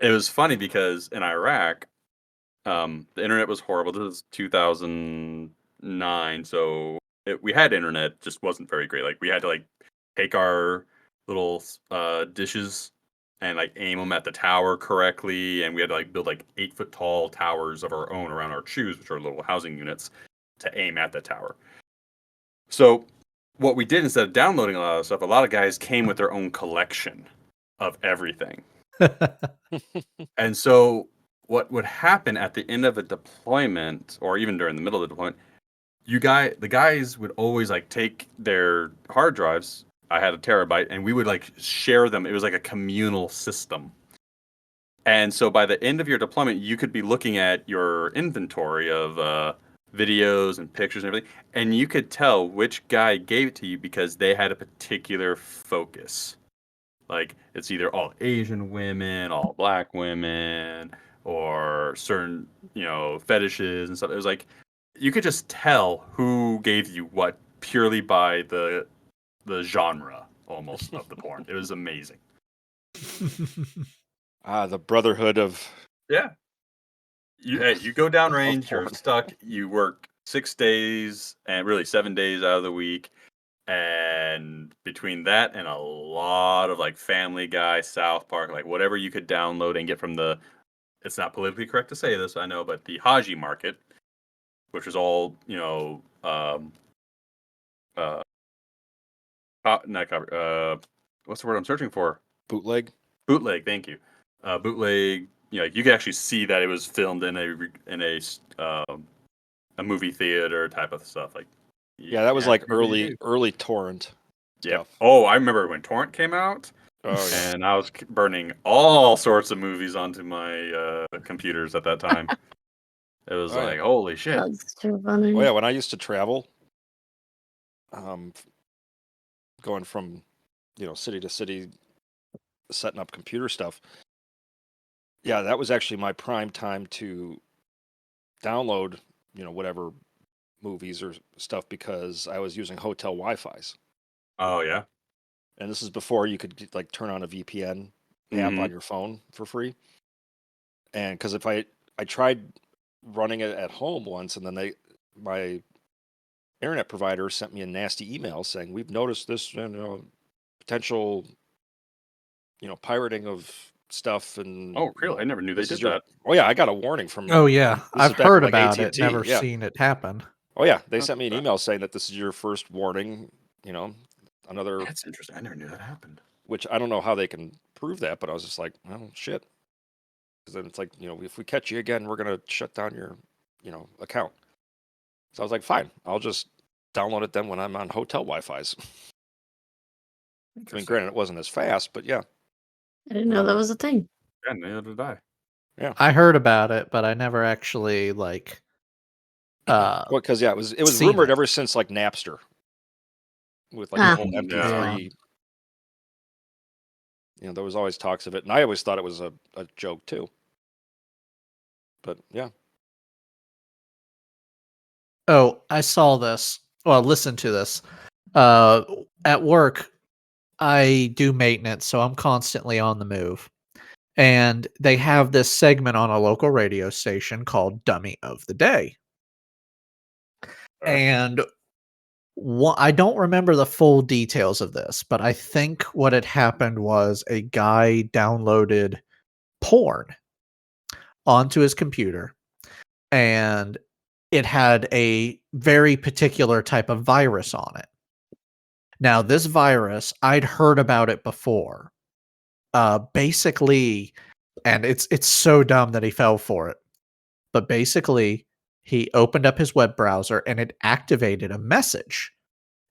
It was funny because in Iraq, the internet was horrible. This is 2009, so we had internet, just wasn't very great. Like we had to like take our little dishes and like aim them at the tower correctly, and we had to like build like 8-foot tall towers of our own around our shoes, which are little housing units, to aim at the tower. So what we did, instead of downloading a lot of stuff, a lot of guys came with their own collection of everything. And so what would happen at the end of a deployment, or even during the middle of the deployment, the guys would always like take their hard drives. I had a terabyte, and we would like share them. It was like a communal system. And so by the end of your deployment, you could be looking at your inventory of videos and pictures and everything, and you could tell which guy gave it to you because they had a particular focus. Like it's either all Asian women, all black women, or certain, fetishes and stuff. It was like you could just tell who gave you what purely by the genre almost of the porn. It was amazing. The brotherhood of Yeah. You go downrange, you're porn. stuck, you work 6 days and really 7 days out of the week. And between that and a lot of like Family Guy, South Park, like whatever you could download and get from it's not politically correct to say this, I know, but the Haji market, which is all, not cover, what's the word I'm searching for? Bootleg. Bootleg, thank you. Bootleg, you can actually see that it was filmed in a movie theater type of stuff. Like, Yeah, that was like early torrent. Yeah. Stuff. Oh, I remember when torrent came out. Oh yeah. And I was burning all sorts of movies onto my computers at that time. It was Oh, yeah. like, holy shit. That's too funny. Oh yeah, when I used to travel, going from, city to city, setting up computer stuff. Yeah, that was actually my prime time to download, whatever movies or stuff, because I was using hotel Wi-Fi's. Oh yeah. And this is before you could like turn on a VPN app on your phone for free. And because if I tried running it at home once, and then my internet provider sent me a nasty email saying, we've noticed this potential pirating of stuff. And Oh really? I never knew they did that. Oh yeah, I got a warning from Oh yeah, this is I've back heard with, like, about it, AT&T. never Yeah. seen it happen. Oh yeah, they sent me an email saying that this is your first warning, another, That's interesting. I never knew that happened. which I don't know how they can prove that, but I was just like, well, shit. Because then it's like, if we catch you again, we're going to shut down your, account. So I was like, fine, I'll just download it then when I'm on hotel Wi-Fi's. I mean, granted, it wasn't as fast, but yeah. I didn't know that was a thing. Yeah, neither did I. Yeah. I heard about it, but I never actually like. Well, because it was seen rumored it. ever since like Napster, with like Ah. the whole MP3. There was always talks of it, and I always thought it was a joke too. But yeah. Oh, I saw this. Well, listen to this. At work, I do maintenance, so I'm constantly on the move. And they have this segment on a local radio station called Dummy of the Day. And I don't remember the full details of this, but I think what had happened was a guy downloaded porn onto his computer, and it had a very particular type of virus on it. Now, this virus, I'd heard about it before, basically, and it's so dumb that he fell for it. But basically, he opened up his web browser and it activated a message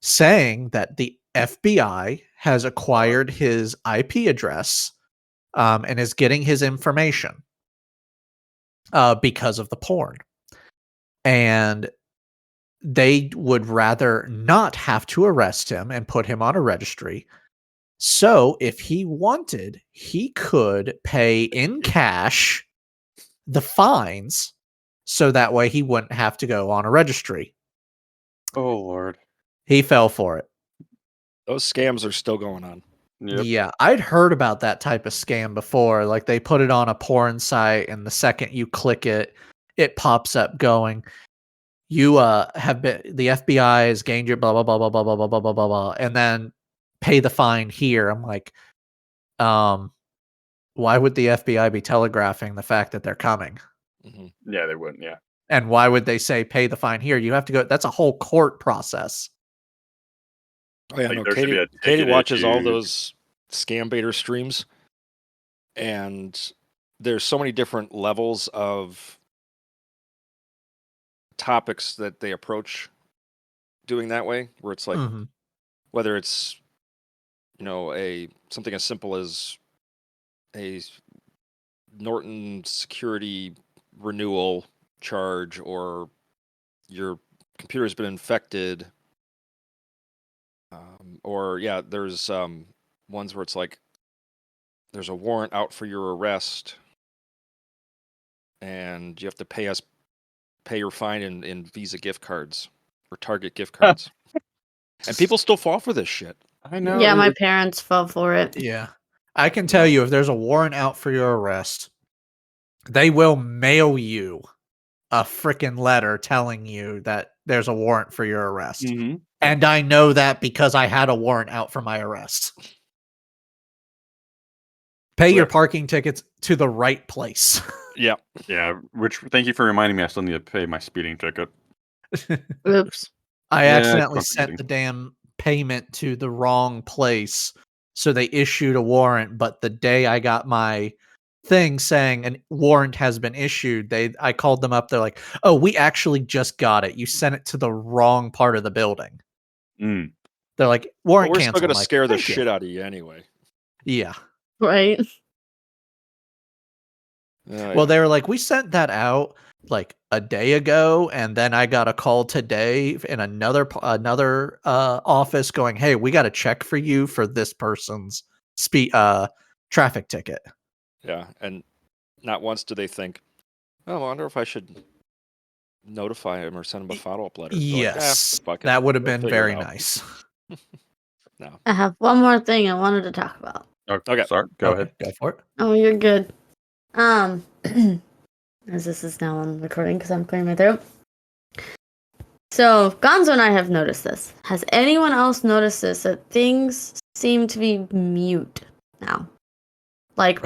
saying that the FBI has acquired his IP address and is getting his information because of the porn. And they would rather not have to arrest him and put him on a registry. So if he wanted, he could pay in cash the fines so that way he wouldn't have to go on a registry. Oh Lord. He fell for it. Those scams are still going on. Yep. Yeah, I'd heard about that type of scam before. Like they put it on a porn site, and the second you click it, it pops up going, "You have been the FBI has gained your blah blah blah blah blah blah blah blah blah blah blah," and then pay the fine here. I'm like, why would the FBI be telegraphing the fact that they're coming? Hmm. Yeah, they wouldn't. Yeah. And why would they say pay the fine here? You have to go. That's a whole court process. Oh yeah, Like, no. there should be a Katie ticket watches all issued. those scam baiter streams, and there's so many different levels of topics that they approach doing that way, where it's like Mhm. whether it's something as simple as a Norton security renewal charge, or your computer's been infected, or yeah, there's ones where it's like there's a warrant out for your arrest and you have to pay your fine in Visa gift cards or Target gift cards. And people still fall for this shit. I know. Yeah, my parents fell for it. Yeah. I can tell you if there's a warrant out for your arrest, they will mail you a freaking letter telling you that there's a warrant for your arrest. Mhm. And I know that because I had a warrant out for my arrest. Pay your parking tickets to the right place. Yeah. Yeah. Which, thank you for reminding me. I still need to pay my speeding ticket. Oops. I Yeah, accidentally it's sent confusing. the damn payment to the wrong place. So they issued a warrant, but the day I got my thing saying a warrant has been issued, I called them up. They're like, "Oh, we actually just got it. You sent it to the wrong part of the building." Mm. They're like, But "Warrant we're still canceled." going I'm to like, scare the "Thank you." shit out of you anyway. Yeah. Right. Well, they were like, "We sent that out like a day ago, and then I got a call today in another office going, "Hey, we got a check for you for this person's traffic ticket." Yeah. And not once do they think, oh, I wonder if I should notify him or send him a follow-up letter. They're like, Yes, fuck it. that would have They'll been figure it very out." nice. No. I have one more thing I wanted to talk about. Okay. Sorry. Go ahead. Go for it. Oh, you're good. As this is now on recording because I'm clearing my throat. So, Gonzo and I have noticed this. Has anyone else noticed this? That things seem to be mute now. Like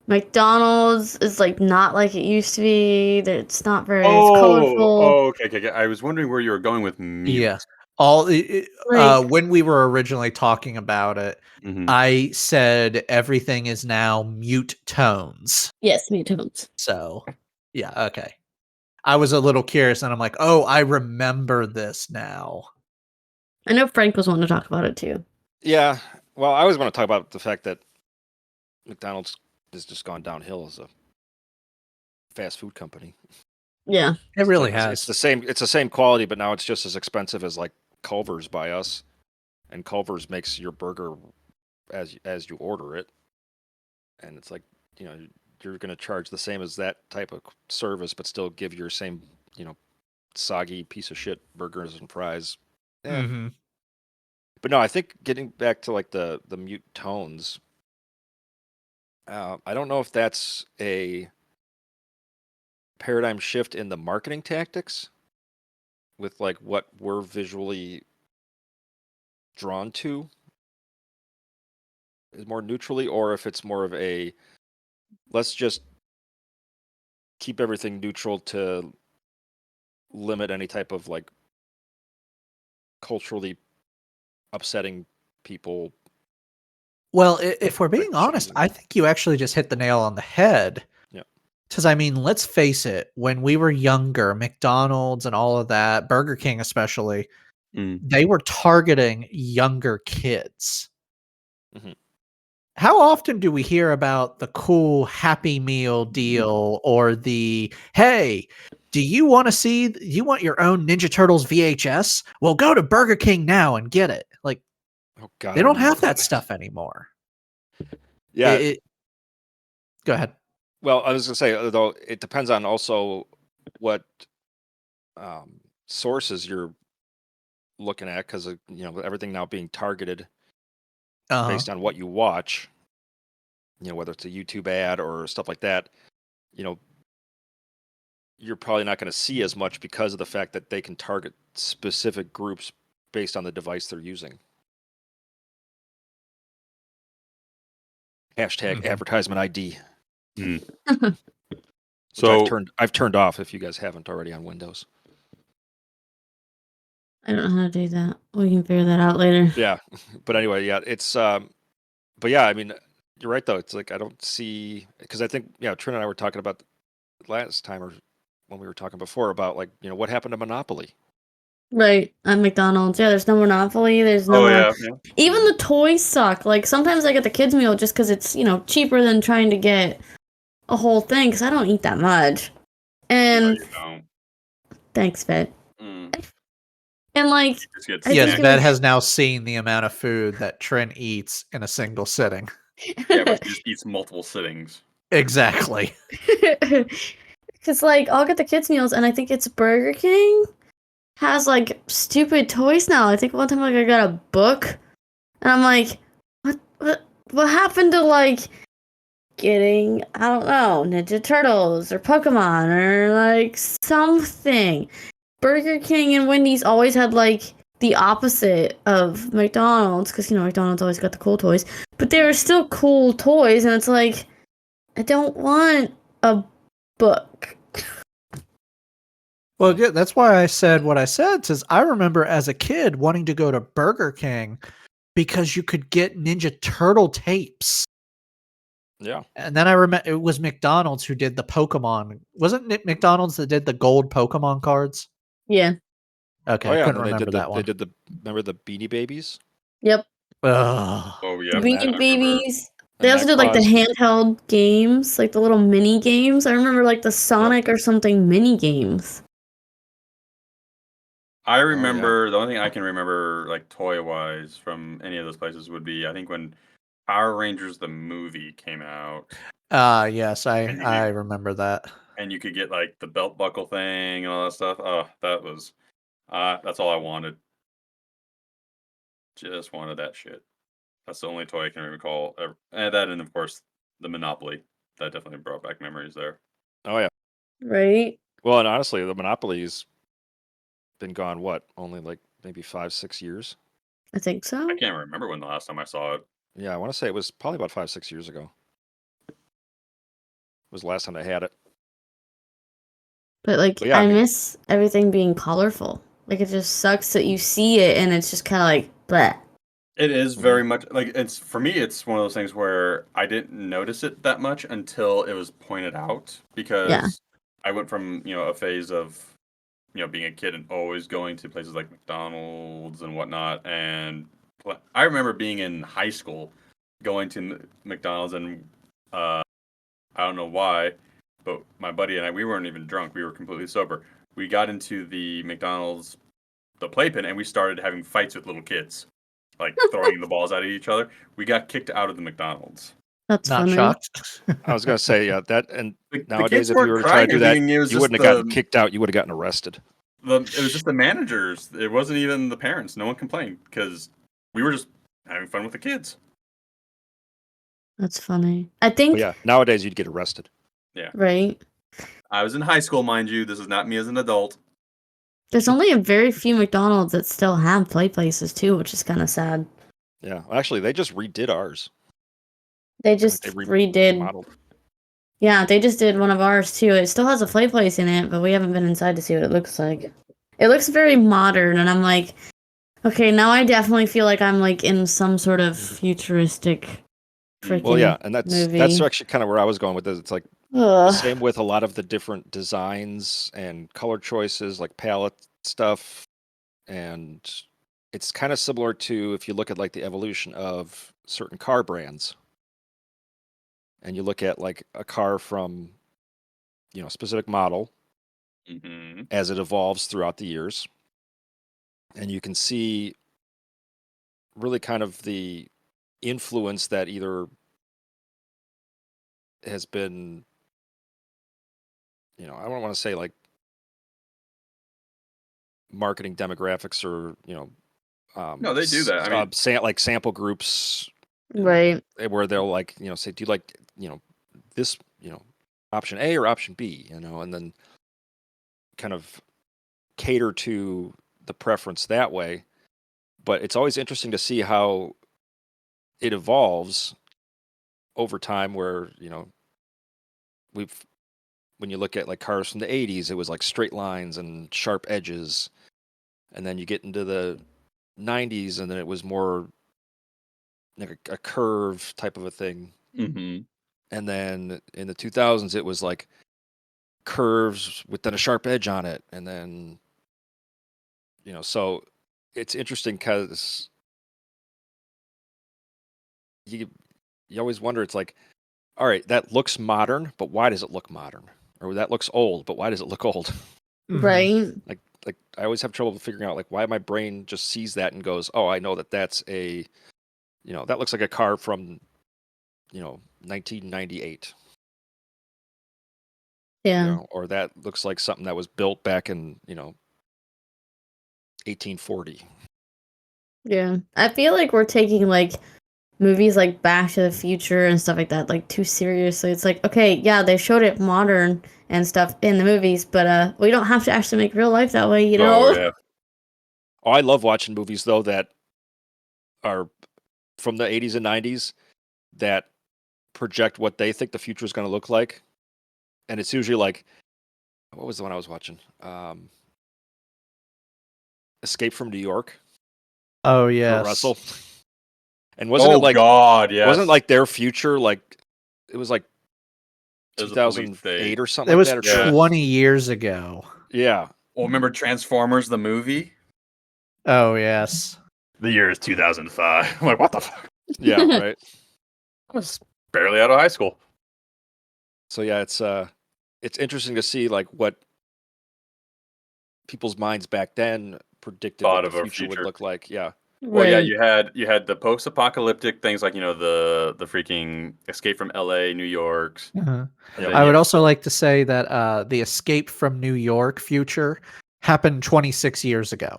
McDonald's is like not like it used to be. It's not very it's colorful. Okay. I was wondering where you were going with mute. Yeah. Like When we were originally talking about it, Mhm. I said everything is now mute tones. yes, mute tones. So, yeah, okay. I was a little curious, and I'm like, oh, I remember this now. I know Frank was wanting to talk about it too. Yeah. Well, I always want to talk about the fact that McDonald's has just gone downhill as a fast food company. Yeah. It really It's has. the same. It's the same quality, but now it's just as expensive as like Culver's by us, and Culver's makes your burger as you order it, and it's like you're going to charge the same as that type of service, but still give your same soggy piece of shit burgers and fries. Yeah. Mm-hmm. But no, I think getting back to like the mute tones, I don't know if that's a paradigm shift in the marketing tactics with like what we're visually drawn to is more neutrally, or if it's more of a let's just keep everything neutral to limit any type of like culturally upsetting people Well, if we're Like being honest, cheese I and- think you actually just hit the nail on the head. Yeah. Because, I mean, let's face it, when we were younger, McDonald's and all of that, Burger King especially, Mm. they were targeting younger kids. Mhm. How often do we hear about the cool Happy Meal deal or the, hey, do you want to see, you want your own Ninja Turtles VHS? Well, go to Burger King now and get it. Like, Oh God, they I don't remember have that that. stuff anymore. Yeah. Go ahead. Well, I was gonna say though, it depends on also what sources you're looking at, because everything now being targeted Uh-huh. based on what you watch. Whether it's a YouTube ad or stuff like that. You're probably not going to see as much because of the fact that they can target specific groups based on the device they're using. Hashtag advertisement ID. Mm. Which So I've turned off if you guys haven't already on Windows. I don't know how to do that. We can figure that out later. Yeah, but anyway, yeah, it's but yeah, I mean, you're right though. It's like I don't see, because I think Trin and I were talking about last time, or when we were talking before about like what happened to Monopoly. Right, at McDonald's. Yeah, there's no Monopoly. There's no more. yeah. Even the toys suck. Like, sometimes I get the kids' meal just because it's, cheaper than trying to get a whole thing, because I don't eat that much. No, And you don't. thanks, Vet. Mm. And, like, Just get I Yes, think it Vet was- has now seen the amount of food that Trin eats in a single sitting. Yeah, but she just eats multiple sittings. Exactly. Because, like, I'll get the kids' meals, and I think it's Burger King has, like, stupid toys now. I think one time, like, I got a book, and I'm like, what happened to, like, getting, I don't know, Ninja Turtles or Pokemon or, like, something? Burger King and Wendy's always had, like, the opposite of McDonald's, because, McDonald's always got the cool toys, but they were still cool toys, and it's like, I don't want a book. Well, yeah, that's why I said what I said, because I remember as a kid wanting to go to Burger King because you could get Ninja Turtle tapes. Yeah. And then I remember it was McDonald's who did the Pokemon. Wasn't it McDonald's that did the gold Pokemon cards? Yeah. Okay, Oh I yeah. couldn't And then remember that one. remember the Beanie Babies? Yep. Ugh. Oh The yeah. Beanie Babies. And They also that did, like, the caused- handheld games, like the little mini games. I remember, like, the Sonic or something mini games. I remember the only thing I can remember, like toy wise, from any of those places would be I think when Power Rangers the movie came out, Yes, And you I get- remember that. and you could get like the belt buckle thing and all that stuff. Oh, that's all I wanted. Just wanted that shit. That's the only toy I can recall. And that, and of course, the Monopoly. That definitely brought back memories there. Oh yeah. Right? Well, and honestly, the Monopoly's been gone only like maybe 5-6 years. I think so. I can't remember when the last time I saw it. Yeah, I want to say it was probably about 5-6 years ago. Was the last time I had it. But, like, But yeah, I I mean- miss everything being colorful. Like, it just sucks that you see it and it's just kind of like, bleh. It is very much like it's for me. It's one of those things where I didn't notice it that much until it was pointed out because I went from a phase of being a kid and always going to places like McDonald's and whatnot. And I remember being in high school going to McDonald's and I don't know why, but my buddy and I, we weren't even drunk. We were completely sober. We got into the McDonald's, the playpen, and we started having fights with little kids, like throwing the balls at each other. We got kicked out of the McDonald's. That's Not funny. shocked. I was gonna say, yeah, that, and The nowadays kids if you weren't were to try crying to do or that, anything, it was you just wouldn't have gotten the- kicked out. You would have gotten arrested. It was just the managers. It wasn't even the parents. No one complained because we were just having fun with the kids. That's funny. I think, But yeah, nowadays you'd get arrested. right? I was in high school, mind you. This is not me as an adult. There's only a very few McDonald's that still have play places, too, which is kind of sad. Yeah, actually, they just redid ours. They just They redid. remodeled. Yeah, they just did one of ours, too. It still has a play place in it, but we haven't been inside to see what it looks like. It looks very modern, and I'm like, Okay, now I definitely feel like I'm like in some sort of futuristic freaking Well, yeah, and that's movie. actually kind of where I was going with this. It's like the Ugh. same with a lot of the different designs and color choices, like palette stuff, and it's kind of similar to if you look at like the evolution of certain car brands, and you look at like a car from a specific model Mm-hmm. as it evolves throughout the years, and you can see really kind of the influence that either has been, I don't want to say like marketing demographics or No, they do that. I mean, like sample groups Right. where they'll like say, do you like this option A or option B, and then kind of cater to the preference that way. But it's always interesting to see how it evolves over time, where we've when you look at like cars from the 80s, it was like straight lines and sharp edges, and then you get into the 90s and then it was more like a curve type of a thing. mm-hmm. And then in the 2000s it was like curves with then a sharp edge on it, and then so it's interesting because you always wonder, it's like, all right, that looks modern, but why does it look modern? Or that looks old, but why does it look old? Mhm. Right. like I always have trouble figuring out like why my brain just sees that and goes, oh, I know that's a that looks like a car from 1998. Yeah. Or that looks like something that was built back in 1840. Yeah. I feel like we're taking like movies like Back to the Future and stuff like that like too seriously. It's like, okay, yeah, they showed it modern and stuff in the movies, but we don't have to actually make real life that way, you know? Oh yeah. Oh, I love watching movies though that are from the 80s and 90s that project what they think the future is going to look like, and it's usually like, what was the one I was watching? Escape from New York. Oh Kurt yes. Russell. And wasn't it like God, yes. wasn't like their future, like it was like It was a police 2008 state. or something It like was that, or Yeah. 20 years ago. yeah. Well, remember Transformers the movie? Oh yes. The year is 2005. I'm like, what the fuck? Yeah, right. I was barely out of high school. So yeah, it's interesting to see like what people's minds back then predicted Thought what the of our future would future. look like. Yeah. Well, yeah, Right. you had the post-apocalyptic things like the freaking Escape from L.A., New York's. Uh-huh. And Yep. then I you would had- also like to say that the Escape from New York future happened 26 years ago.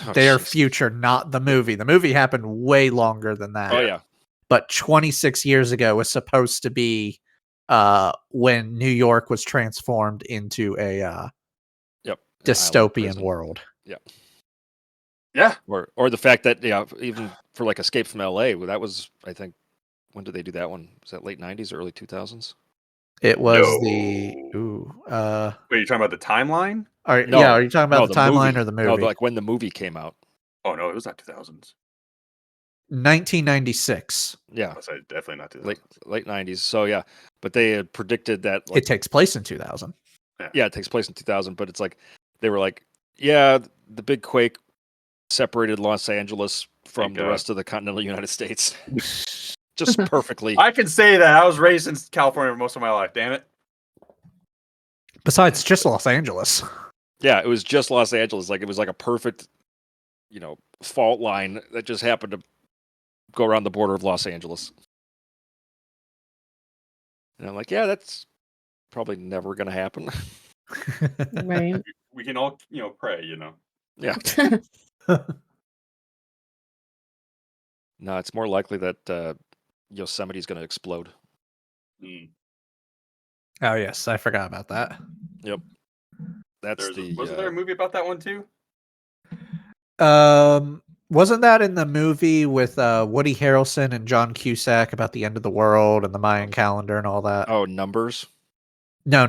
Oh, Their jeez. future, not the movie. The movie happened way longer than that. Oh yeah. But 26 years ago was supposed to be when New York was transformed into a Yep. An island dystopian prison. world. yeah, Or the fact that even for like Escape from LA, well, that was, I think, when did they do that one? Was that late 90s or early 2000s? It was No. the Wait, you're talking about the timeline? are No, you talking about the timeline or the No, movie? like when the movie came out. Oh no, it was not 2000s. 1996. Yeah. I said definitely not 2000s. Late 90s. So yeah, but they had predicted that It takes place in 2000. yeah, it takes place in 2000, but it's like they were like, yeah, the big quake separated Los Angeles from Thank the God. rest of the continental United States. Just perfectly. I can say that I was raised in California for most of my life. Damn it. Besides, just Los Angeles. Yeah, it was just Los Angeles. Like it was like a perfect, fault line that just happened to go around the border of Los Angeles. And I'm like, yeah, that's probably never going to happen. Right. We can all, pray, Yeah. No, it's more likely that Yosemite's going to explode. Mm. Oh yes, I forgot about that. Yep. That's Wasn't there a movie about that one too? Wasn't that in the movie with Woody Harrelson and John Cusack about the end of the world and the Mayan calendar and all that? Oh, Numbers? No.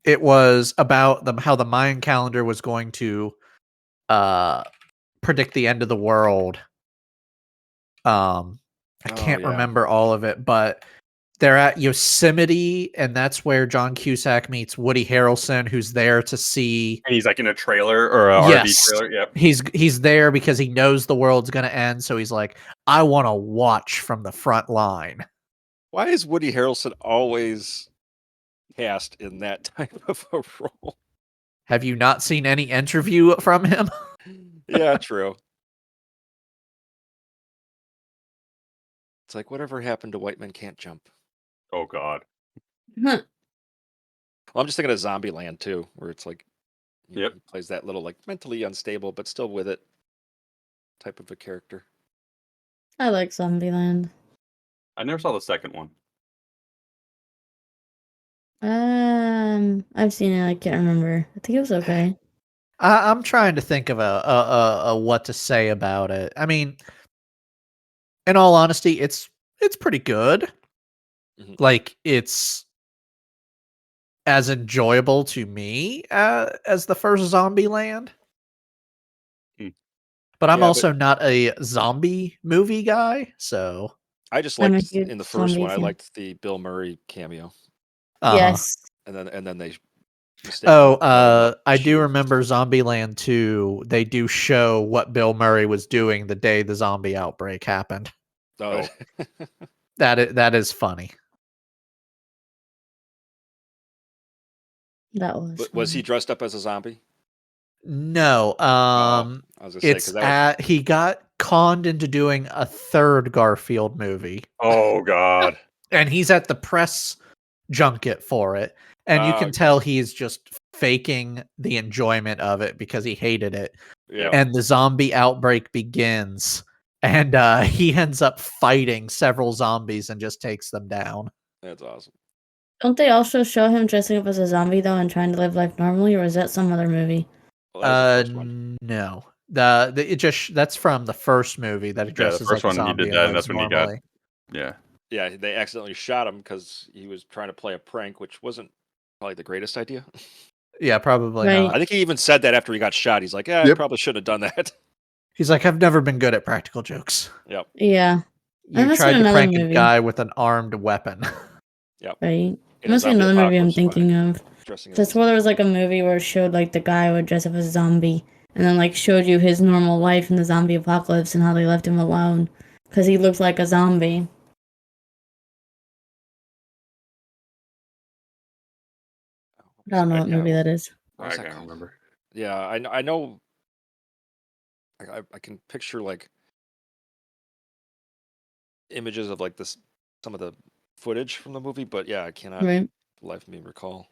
It was about how the Mayan calendar was going to predict the end of the world. I can't yeah. remember all of it, but they're at Yosemite, and that's where John Cusack meets Woody Harrelson, who's there to see. And he's like in a trailer or a RV Yes, trailer. Yep. he's there because he knows the world's gonna end. So he's like, I want to watch from the front line. Why is Woody Harrelson always cast in that type of a role? Have you not seen any interview from him? Yeah, true. It's like whatever happened to White Men Can't Jump. Oh God. Huh. Well, I'm just thinking of Zombieland too, where it's like, Yep. he plays that little like mentally unstable but still with it type of a character. I like Zombieland. I never saw the second one. I've seen it. I can't remember. I think it was okay. I'm trying to think of a what to say about it. I mean, in all honesty, it's pretty good. Mhm. Like, it's as enjoyable to me as the first Zombieland. Hmm. But I'm Yeah, but- also not a zombie movie guy, so I just I'm a liked huge in the first zombie one. I fan. liked the Bill Murray cameo, Yes. and then they mistakenly Oh, called him up I to do shoot. remember Zombieland 2. They do show what Bill Murray was doing the day the zombie outbreak happened. Oh, That is funny. That was. but was he funny. dressed up as a zombie? No, I was gonna say it's because that was he got conned into doing a third Garfield movie, Oh God. and he's at the press junket for it, and you can okay. tell he's just faking the enjoyment of it because he hated it. Yeah. And the zombie outbreak begins, and he ends up fighting several zombies and just takes them down. That's awesome. Don't they also show him dressing up as a zombie though and trying to live life normally, or is that some other movie? Well, that was the first one. No, it just that's from the first movie that he Yeah, the dresses first like a one he zombie did that, and lives that's when he got. normally. Yeah. Yeah, they accidentally shot him because he was trying to play a prank, which wasn't probably the greatest idea. Yeah, probably Right. not. I think he even said that after he got shot. He's like, "Yeah, I Yep. probably should have done that." He's like, I've never been good at practical jokes. Yep. Yeah. You must tried have to another prank a movie. guy with an armed weapon. Yep. Right. In Must a be zombie another movie I'm apocalypse, fine. thinking of. Dressing as a That's where there was like a movie where it showed like the guy would dress up as a zombie and then like showed you his normal life in the zombie apocalypse and how they left him alone because he looked like a zombie. I don't know what movie that is. What I was that can't called? remember. Yeah, I know. I can picture like images of like this, some of the footage from the movie, but yeah, I cannot Right. for the life of me recall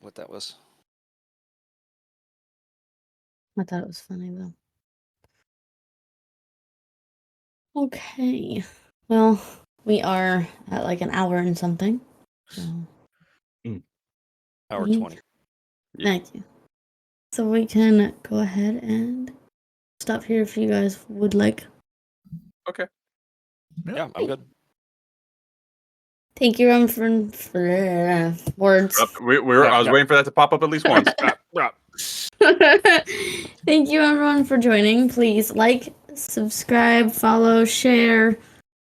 what that was. I thought it was funny though. Okay. Well, we are at like an hour and something. So Hour Mhm. 20. Yeah. thank you. So we can go ahead and stop here if you guys would like. Okay. Yeah, I'm good. Thank you, for words. I was waiting for that to pop up at least once. Thank you, everyone, for joining. Please like, subscribe, follow, share,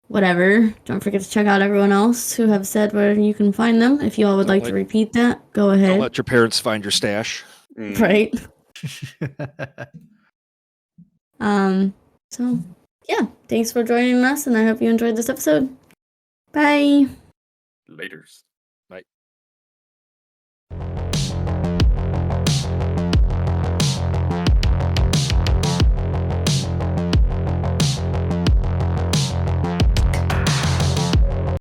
whatever. Don't forget to check out everyone else who have said where you can find them. If you all would Don't like to let- repeat that, go Don't ahead. let your parents find your stash. Mm. Right. So yeah, thanks for joining us, and I hope you enjoyed this episode. Bye. Laters.